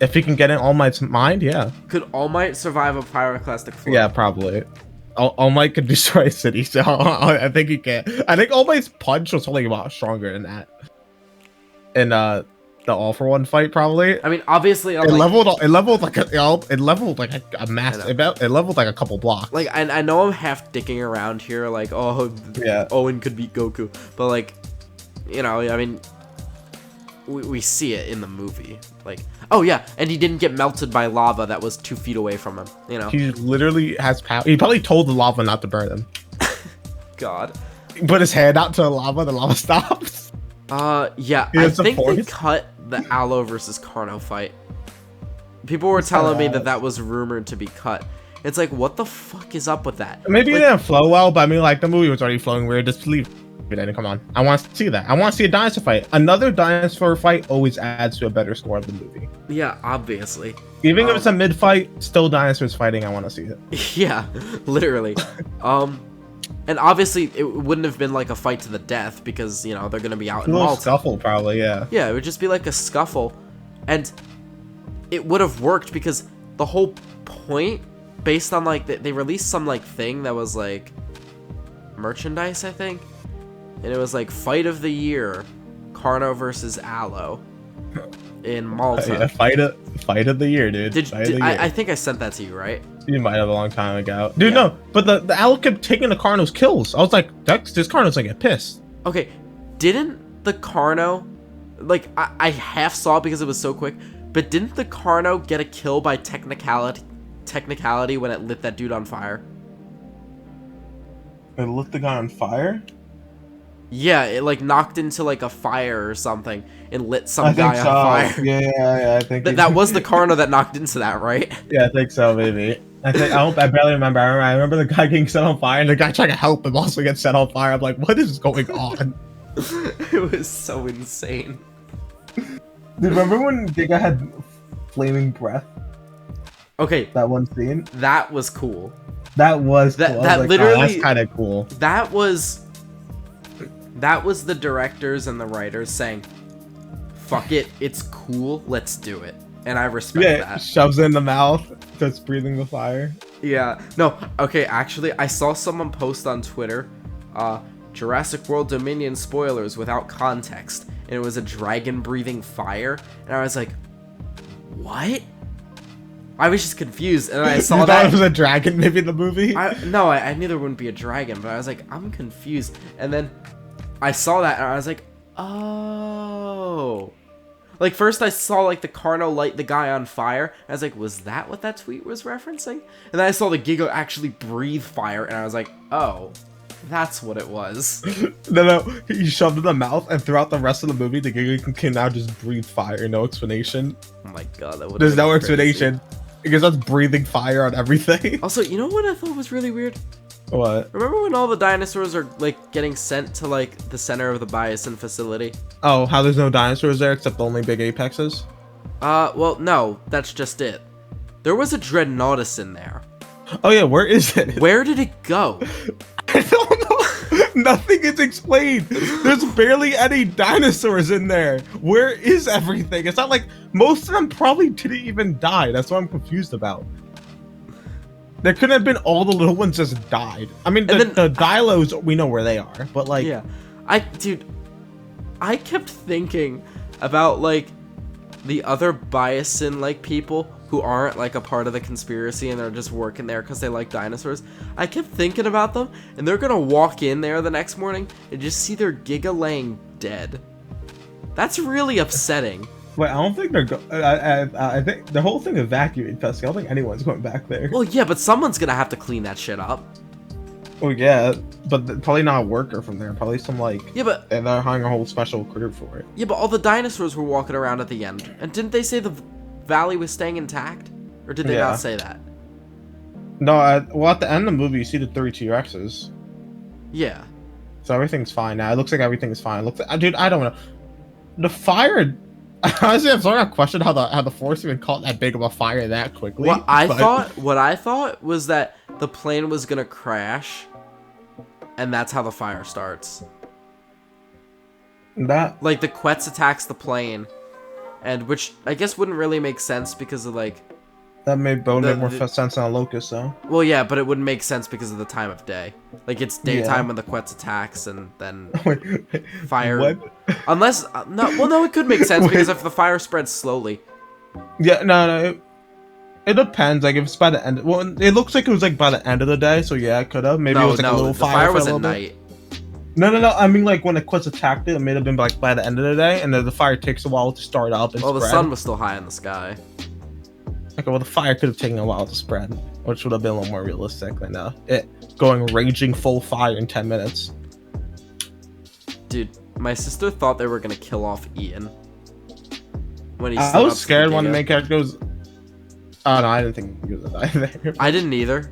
If he can get in All Might's mind, yeah. Could All Might survive a pyroclastic flow? Yeah, probably. All Might could destroy a city, so I think he can. I think All Might's punch was something a lot stronger than that. And the All for One fight, probably. I mean, obviously, it leveled like a mass. It leveled like a couple blocks. Like, I know I'm half dicking around here, like, oh, yeah, Owen could beat Goku, but like, you know, I mean, we see it in the movie, like, oh yeah, and he didn't get melted by lava that was 2 feet away from him, you know. He literally has power. He probably told the lava not to burn him. God. He put his hand out to the lava stops. Yeah, I think they cut the Aloe versus Carnot fight. People were telling me that was rumored to be cut. It's like, what the fuck is up with that? Maybe like, it didn't flow well, but I mean, like, the movie was already flowing weird. Just leave it. Come on. I want to see that. I want to see a dinosaur fight. Another dinosaur fight always adds to a better score of the movie. Yeah, obviously. Even if it's a mid-fight, still dinosaurs fighting, I want to see it. Yeah, literally. And obviously, it wouldn't have been like a fight to the death because, you know, they're going to be out in Malta. Scuffle, probably, yeah. Yeah, it would just be like a scuffle. And it would have worked because the whole point, based on, like, they released some, like, thing that was, like, merchandise, I think. And it was, like, Fight of the Year, Carno versus Aloe in Malta. Yeah, fight of the year, dude. I think I sent that to you, right? You might have a long time ago. Dude, yeah. No, but the Aloe kept taking the Carno's kills. I was like, this Carno's gonna get pissed. Okay, didn't the Carno, like, I half saw it because it was so quick, but didn't the Carno get a kill by technicality when it lit that dude on fire? It lit the guy on fire? Yeah, it like knocked into like a fire or something and lit some guy on fire. Yeah, I think that was the Carno that knocked into that, right? Yeah, I think so, maybe. I barely remember. I remember the guy getting set on fire and the guy trying to help him also get set on fire. I'm like, what is going on? It was so insane. Dude, remember when Giga had flaming breath? Okay. That one scene? That was cool. That was cool. That like, literally, that's kind of cool. That was the directors and the writers saying, fuck it, it's cool, let's do it. And I respect that. Shoves it in the mouth, just breathing the fire. Yeah. No, okay, actually, I saw someone post on Twitter, Jurassic World Dominion spoilers without context. And it was a dragon breathing fire. And I was like, what? I was just confused, and I saw that. It was a dragon, maybe in the movie? No, I knew there wouldn't be a dragon, but I was like, I'm confused. And then I saw that, and I was like, oh. Like, first I saw, like, the Carno light the guy on fire, and I was like, was that what that tweet was referencing? And then I saw the Giga actually breathe fire, and I was like, oh, that's what it was. No, he shoved it in the mouth, and throughout the rest of the movie, the Giga can now just breathe fire, no explanation. Oh my god, that would. There's no explanation. Because that's breathing fire on everything. Also, you know what I thought was really weird? What? Remember when all the dinosaurs are, like, getting sent to, like, the center of the biosin facility? Oh, how there's no dinosaurs there except only big apexes? Well, no, that's just it. There was a Dreadnoughtus in there. Oh yeah, where is it? Where did it go? I don't know. Nothing is explained. There's barely any dinosaurs in there. Where is everything? It's not like most of them probably didn't even die. That's what I'm confused about. There couldn't have been all the little ones just died. I mean, the Dilos, we know where they are, but like... Yeah. Dude, I kept thinking about, like, the other biosin, like, people who aren't, like, a part of the conspiracy and they're just working there because they like dinosaurs. I kept thinking about them, and they're gonna walk in there the next morning and just see their Giga laying dead. That's really upsetting. Wait, I don't think they're I think the whole thing evacuated Pesky. I don't think anyone's going back there. Well, yeah, but someone's gonna have to clean that shit up. Oh yeah, but probably not a worker from there. Probably some like... Yeah, but... And they're hiring a whole special crew for it. Yeah, but all the dinosaurs were walking around at the end. And didn't they say the valley was staying intact? Or did they not say that? No, well, at the end of the movie, you see the 3 T-Rexes. Yeah. So everything's fine now. It looks like everything's fine. Dude, I don't know. The fire... Honestly, I'm sorry I questioned how the forest even caught that big of a fire that quickly. What I thought was that the plane was gonna crash, and that's how the fire starts. That... Like, the Quetz attacks the plane, and which I guess wouldn't really make sense because of, like... That make more sense on a locust, though. Well, yeah, but it wouldn't make sense because of the time of day. Like, it's daytime when the Quetz attacks, and then fire... What? Unless... no, it could make sense because if the fire spreads slowly. Yeah, no, it depends. Like, if it's by the end... Well, it looks like it was, like, by the end of the day, so yeah, it could have. Maybe it was, like, a little fire. The fire was at night. No. I mean, like, when the Quetz attacked it, it may have been, like, by the end of the day, and then the fire takes a while to start up and spread. The sun was still high in the sky. Okay, well, the fire could have taken a while to spread, which would have been a little more realistic than it going raging full fire in 10 minutes. Dude, my sister thought they were gonna kill off Ian. When he I was scared when the main character goes... Oh, no, I didn't think he was gonna die there. I didn't either.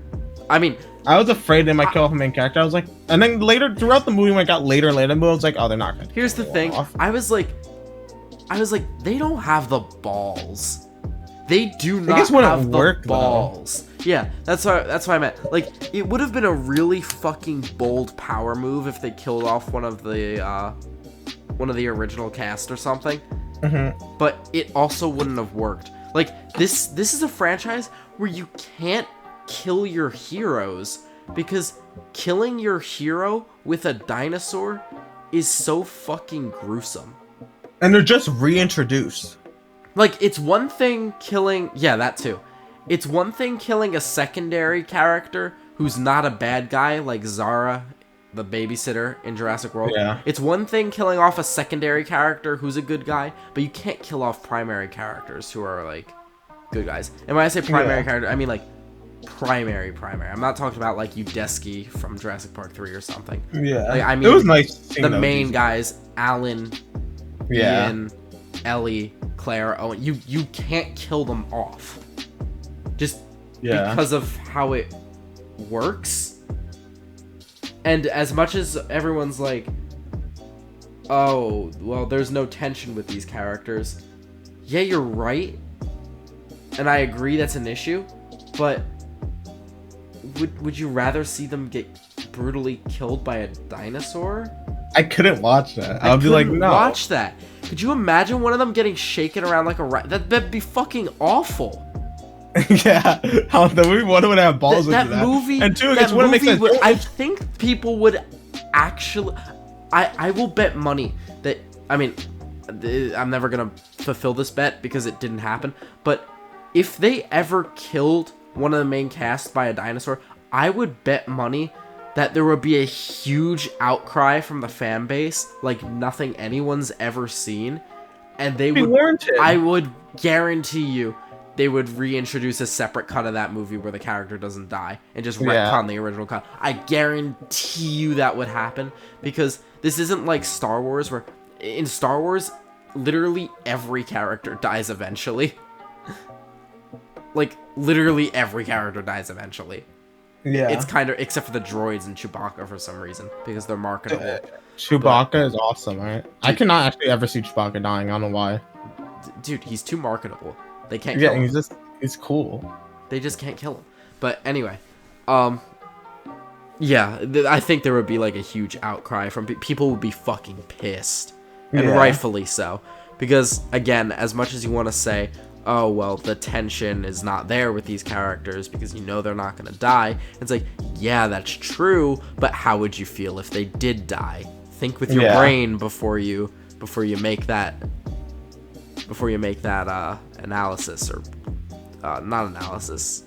I mean... I was afraid they might kill off the main character. I was like... And then later, throughout the movie, when it got later and later, I was like, oh, they're not gonna Here's the thing. I was like, they don't have the balls. They do not have the balls. Though. Yeah, that's what I meant. Like, it would have been a really fucking bold power move if they killed off one of the original cast or something. Mm-hmm. But it also wouldn't have worked. Like, this is a franchise where you can't kill your heroes because killing your hero with a dinosaur is so fucking gruesome. And they're just reintroduced. Like, it's one thing killing... Yeah, that too. It's one thing killing a secondary character who's not a bad guy, like Zara, the babysitter in Jurassic World. Yeah. It's one thing killing off a secondary character who's a good guy, but you can't kill off primary characters who are, like, good guys. And when I say primary character, I mean, like, primary. I'm not talking about, like, Udesky from Jurassic Park 3 or something. Yeah. Like, I mean, it was nice the main guys, Alan, Ian, Ellie, Claire, Owen, you can't kill them off just because of how it works. And as much as everyone's like, oh, well, there's no tension with these characters, yeah, you're right, and I agree that's an issue, but would you rather see them get brutally killed by a dinosaur? I couldn't watch that. I'd be like, no. Watch that. Could you imagine one of them getting shaken around like a rat? That'd be fucking awful. Yeah. How the movie would have balls that with that. Movie, and two, it wouldn't make sense. I think people would actually... I will bet money that... I mean, I'm never going to fulfill this bet because it didn't happen. But if they ever killed one of the main cast by a dinosaur, I would bet money that there would be a huge outcry from the fan base, like nothing anyone's ever seen, and they would... warranted. I would guarantee you, they would reintroduce a separate cut of that movie where the character doesn't die, and just retcon the original cut. I guarantee you that would happen, because this isn't like Star Wars, where in Star Wars, literally every character dies eventually. Like, literally every character dies eventually. Yeah. It's kind of, except for the droids and Chewbacca for some reason, because they're marketable. Chewbacca is awesome, right? I cannot actually ever see Chewbacca dying, I don't know why. dude, he's too marketable. They can't Yeah, kill him. he's cool. They just can't kill him. But anyway, yeah, I think there would be like a huge outcry from people would be fucking pissed, and rightfully so, because again, as much as you want to say, oh well, the tension is not there with these characters because you know they're not gonna die. It's like, yeah, that's true, but how would you feel if they did die? Think with your brain before you make that analysis, or not analysis,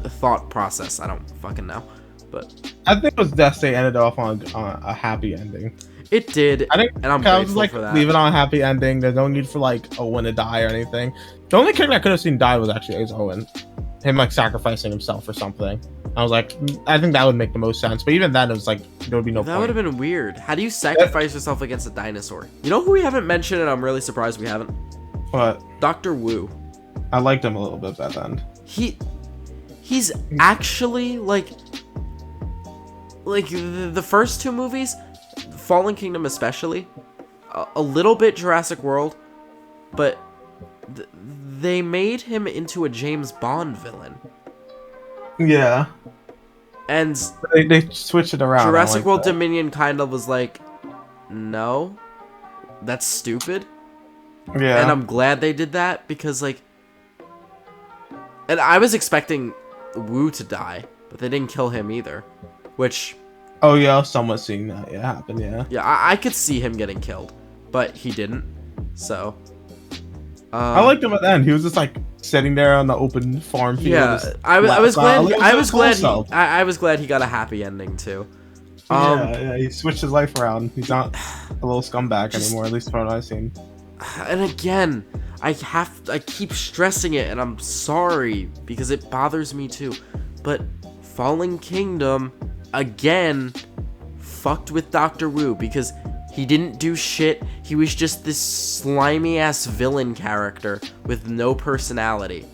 thought process. I don't fucking know, but I think it was best they ended off on a happy ending. It did, I think, and I'm grateful for that. Leave it on a happy ending. There's no need for like Owen to die or anything. The only character I could have seen die was actually Owen, him like sacrificing himself or something. I was like, I think that would make the most sense. But even then, it was like there would be no point. That would have been weird. How do you sacrifice yourself against a dinosaur? You know who we haven't mentioned, and I'm really surprised we haven't. What? Dr. Wu. I liked him a little bit back then. He's actually like the first two movies, Fallen Kingdom especially, a little bit Jurassic World, but they made him into a James Bond villain. Yeah. And they switched it around. Jurassic World Dominion kind of was like, no, that's stupid. Yeah. And I'm glad they did that because like, and I was expecting Wu to die, but they didn't kill him either, which. Oh yeah, I was somewhat seeing that. Yeah, happen. Yeah. Yeah, I could see him getting killed, but he didn't. So. I liked him at the end. He was just like sitting there on the open farm field. Yeah, I was glad he got a happy ending too. Yeah, he switched his life around. He's not a little scumbag anymore, at least from what I've seen. And again, I keep stressing it, and I'm sorry because it bothers me too. But Fallen Kingdom again fucked with Dr. Wu because he didn't do shit. He was just this slimy ass villain character with no personality.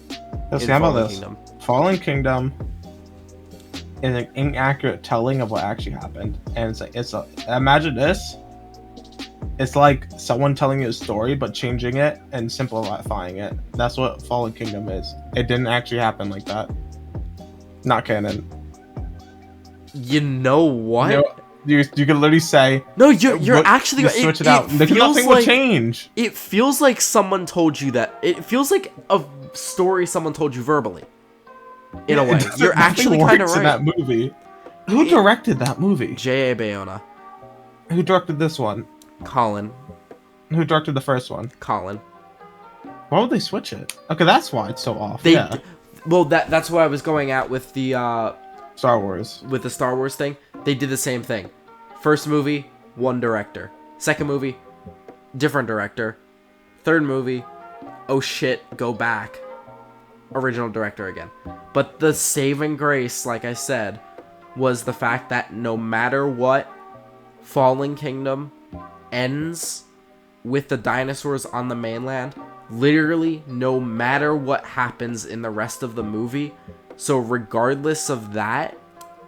Let's see, how about this? Fallen Kingdom is an inaccurate telling of what actually happened, and imagine this. It's like someone telling you a story but changing it and simplifying it. That's what Fallen Kingdom is. It didn't actually happen like that. Not canon. You know what? You can literally say no. You're actually switch it out. Nothing will change. It feels like someone told you that. It feels like a story someone told you verbally. In a way, you're actually kind of right. In that movie. Who directed that movie? J.A. Bayona. Who directed this one? Colin. Who directed the first one? Colin. Why would they switch it? Okay, that's why it's so off. Well, that's what I was going at with the Star Wars. With the Star Wars thing. They did the same thing. First movie, one director. Second movie, different director. Third movie, oh shit, go back. Original director again. But the saving grace, like I said, was the fact that no matter what, Fallen Kingdom ends with the dinosaurs on the mainland. Literally, no matter what happens in the rest of the movie. So regardless of that,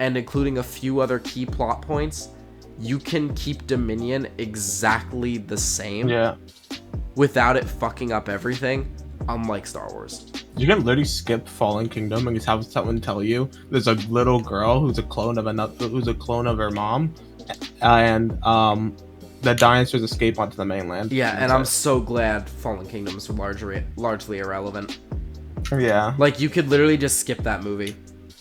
and including a few other key plot points, you can keep Dominion exactly the same. Yeah. Without it fucking up everything, unlike Star Wars. You can literally skip Fallen Kingdom and just have someone tell you there's a little girl who's a clone of her mom, and the dinosaurs escape onto the mainland. Yeah, and I'm so glad Fallen Kingdom is largely irrelevant. Yeah. Like, you could literally just skip that movie.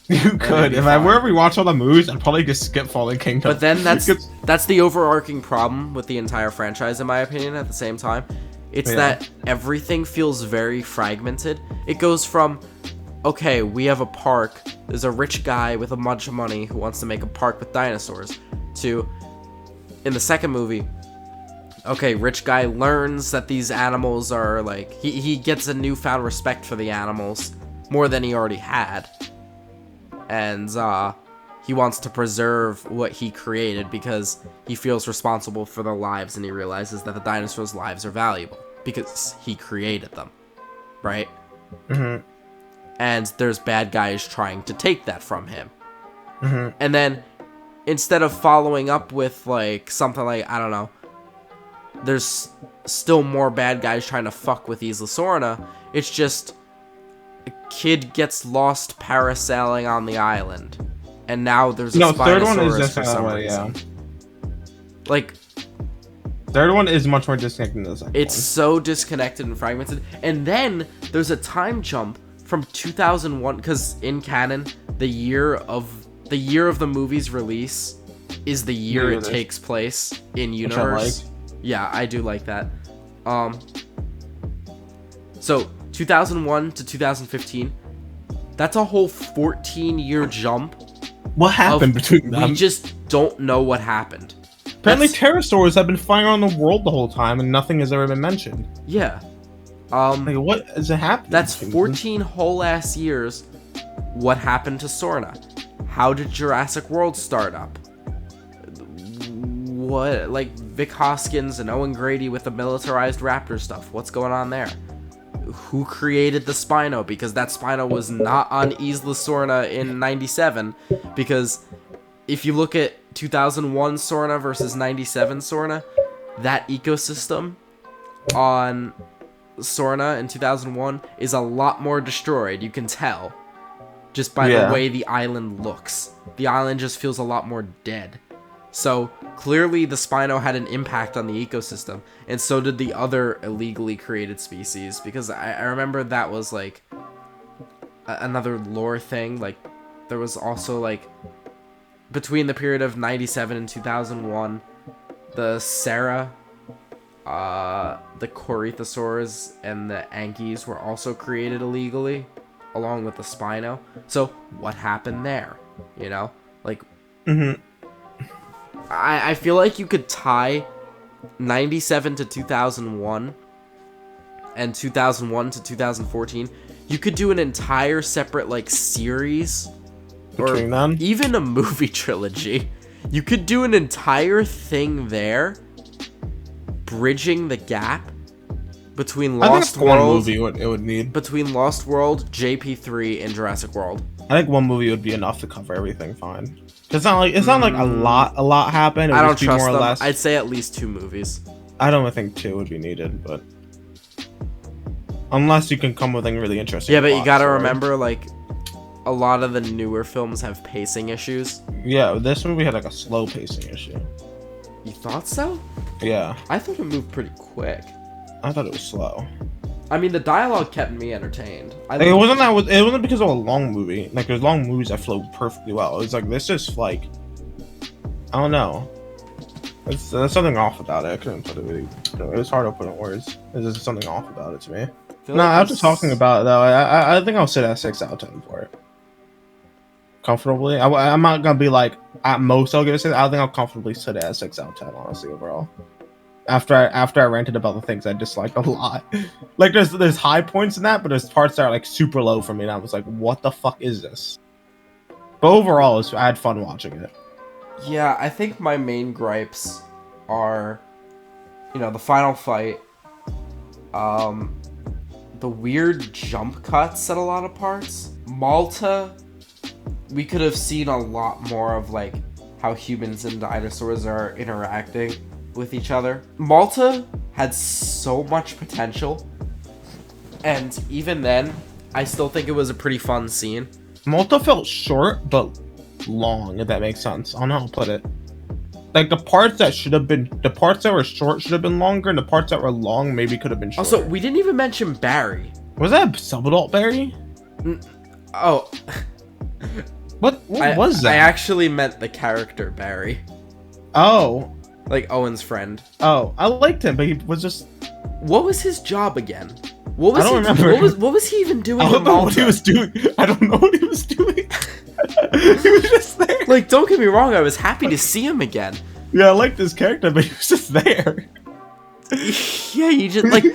You could. If I were to rewatch all the movies, I'd probably just skip Fallen Kingdom. But then that's the overarching problem with the entire franchise, in my opinion, at the same time. It's that everything feels very fragmented. It goes from, okay, we have a park, there's a rich guy with a bunch of money who wants to make a park with dinosaurs, to, in the second movie, okay, rich guy learns that these animals are, like, he gets a newfound respect for the animals, more than he already had. And, he wants to preserve what he created because he feels responsible for their lives, and he realizes that the dinosaurs' lives are valuable because he created them, right? Mm-hmm. And there's bad guys trying to take that from him. Mm-hmm. And then, instead of following up with, like, something like, I don't know, there's still more bad guys trying to fuck with Isla Sorna. It's just a kid gets lost parasailing on the island, and now there's a third one is Spinosaurus just for some way, reason. yeah. Like, third one is much more disconnected than the second it's one. so disconnected and fragmented. And then there's a time jump from 2001, because in canon, the year of the movie's release is the year it takes place in universe. Yeah, I do like that. So 2001 to 2015, that's a whole 14-year jump. What happened between them? We just don't know what happened. Apparently, pterosaurs have been flying around the world the whole time, and nothing has ever been mentioned. Yeah. Like, what is happening? That's 14 whole ass years. What happened to Sorna? How did Jurassic World start up? What, like, Vic Hoskins and Owen Grady with the militarized raptor stuff? What's going on there? Who created the Spino? Because that Spino was not on Isla Sorna in 97. Because if you look at 2001 Sorna versus 97 Sorna, that ecosystem on Sorna in 2001 is a lot more destroyed. You can tell just by the way the island looks. The island just feels a lot more dead. So clearly the Spino had an impact on the ecosystem, and so did the other illegally created species, because I remember that was like another lore thing. Like, there was also, like, between the period of 97 and 2001, the Sarah, the Corythosaurs, and the Ankies were also created illegally, along with the Spino. So what happened there? You know? Like, I feel like you could tie 97 to 2001 and 2001 to 2014. You could do an entire separate, like, series between or them, even a movie trilogy. You could do an entire thing there, bridging the gap between Lost World. One movie it would need between Lost World, JP3, and Jurassic World. I think one movie would be enough to cover everything fine. It's not like a lot happened. I don't trust them. I'd say at least 2 movies. I don't think 2 would be needed, but unless you can come with anything really interesting. Yeah, but you gotta remember, like, a lot of the newer films have pacing issues. Yeah, this movie had like a slow pacing issue. You thought so? Yeah. I thought it moved pretty quick. I thought it was slow. I mean, the dialogue kept me entertained. Like, it wasn't because of a long movie. Like, there's long movies that flow perfectly well. It's like, this is like, I don't know. There's something off about it. I couldn't put it really. It's hard to put in words. There's just something off about it to me. No, after talking about it though, I think I'll sit at 6 out of 10 for it. Comfortably. I'm not gonna be like, at most I'll give it a 6. I think I'll comfortably sit at 6 out of 10, honestly, overall. After I ranted about the things I disliked a lot. Like, there's high points in that, but there's parts that are like super low for me, and I was like, what the fuck is this? But overall, I had fun watching it. Yeah, I think my main gripes are, you know, the final fight, the weird jump cuts at a lot of parts. Malta, we could have seen a lot more of, like, how humans and dinosaurs are interacting with each other. Malta had so much potential, and even then, I still think it was a pretty fun scene. Malta felt short, but long, if that makes sense. I don't know how to put it. Like, the parts that were short should have been longer, and the parts that were long maybe could have been shorter. Also, we didn't even mention Barry. Was that a subadult Barry? Oh. What was that? I actually meant the character Barry. Oh. Like Owen's friend. Oh, I liked him, but he was just... What was his job again? What was I don't remember. What was he even doing? I don't know what he was doing. I don't know what he was doing. He was just there. Like, don't get me wrong, I was happy to see him again. Yeah, I liked this character, but he was just there. Yeah, you just, like...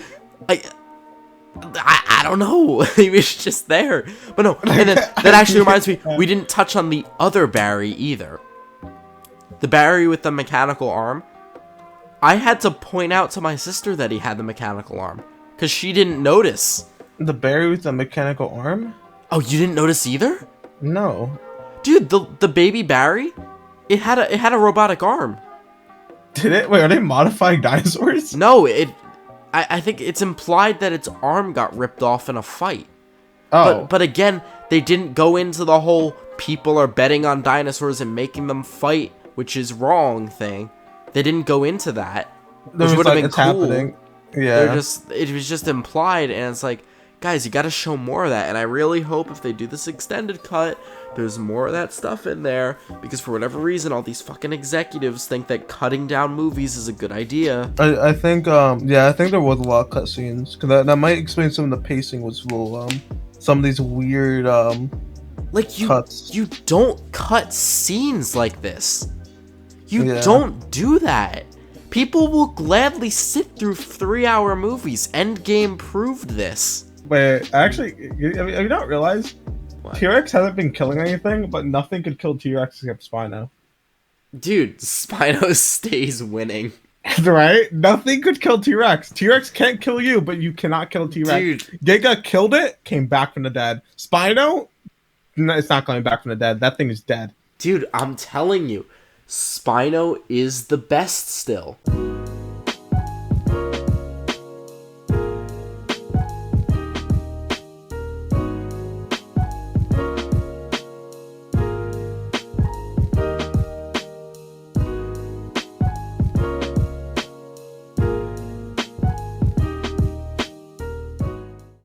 I don't know. He was just there. But no, and then that actually reminds me, we didn't touch on the other Barry either. The Barry with the mechanical arm. I had to point out to my sister that he had the mechanical arm, because she didn't notice. The Barry with the mechanical arm? Oh, you didn't notice either? No. Dude, the baby Barry, it had a robotic arm. Did it? Wait, are they modifying dinosaurs? No, it I think it's implied that its arm got ripped off in a fight. Oh. But again, they didn't go into the whole people are betting on dinosaurs and making them fight, which is wrong thing. They didn't go into that, which would have been cool. Happening. Yeah. It was just implied, and it's like, guys, you got to show more of that. And I really hope if they do this extended cut, there's more of that stuff in there, because for whatever reason, all these fucking executives think that cutting down movies is a good idea. I think I think there was a lot of cutscenes, because that might explain some of the pacing was a little some of these weird like cuts. You don't cut scenes like this. You don't do that. People will gladly sit through 3-hour movies. Endgame proved this. Wait, actually, have you not realized? What? T-Rex hasn't been killing anything, but nothing could kill T-Rex except Spino. Dude, Spino stays winning. Right? Nothing could kill T-Rex. T-Rex can't kill you, but you cannot kill T-Rex. Dude. Giga killed it, came back from the dead. Spino, no, it's not coming back from the dead. That thing is dead. Dude, I'm telling you, Spino is the best still.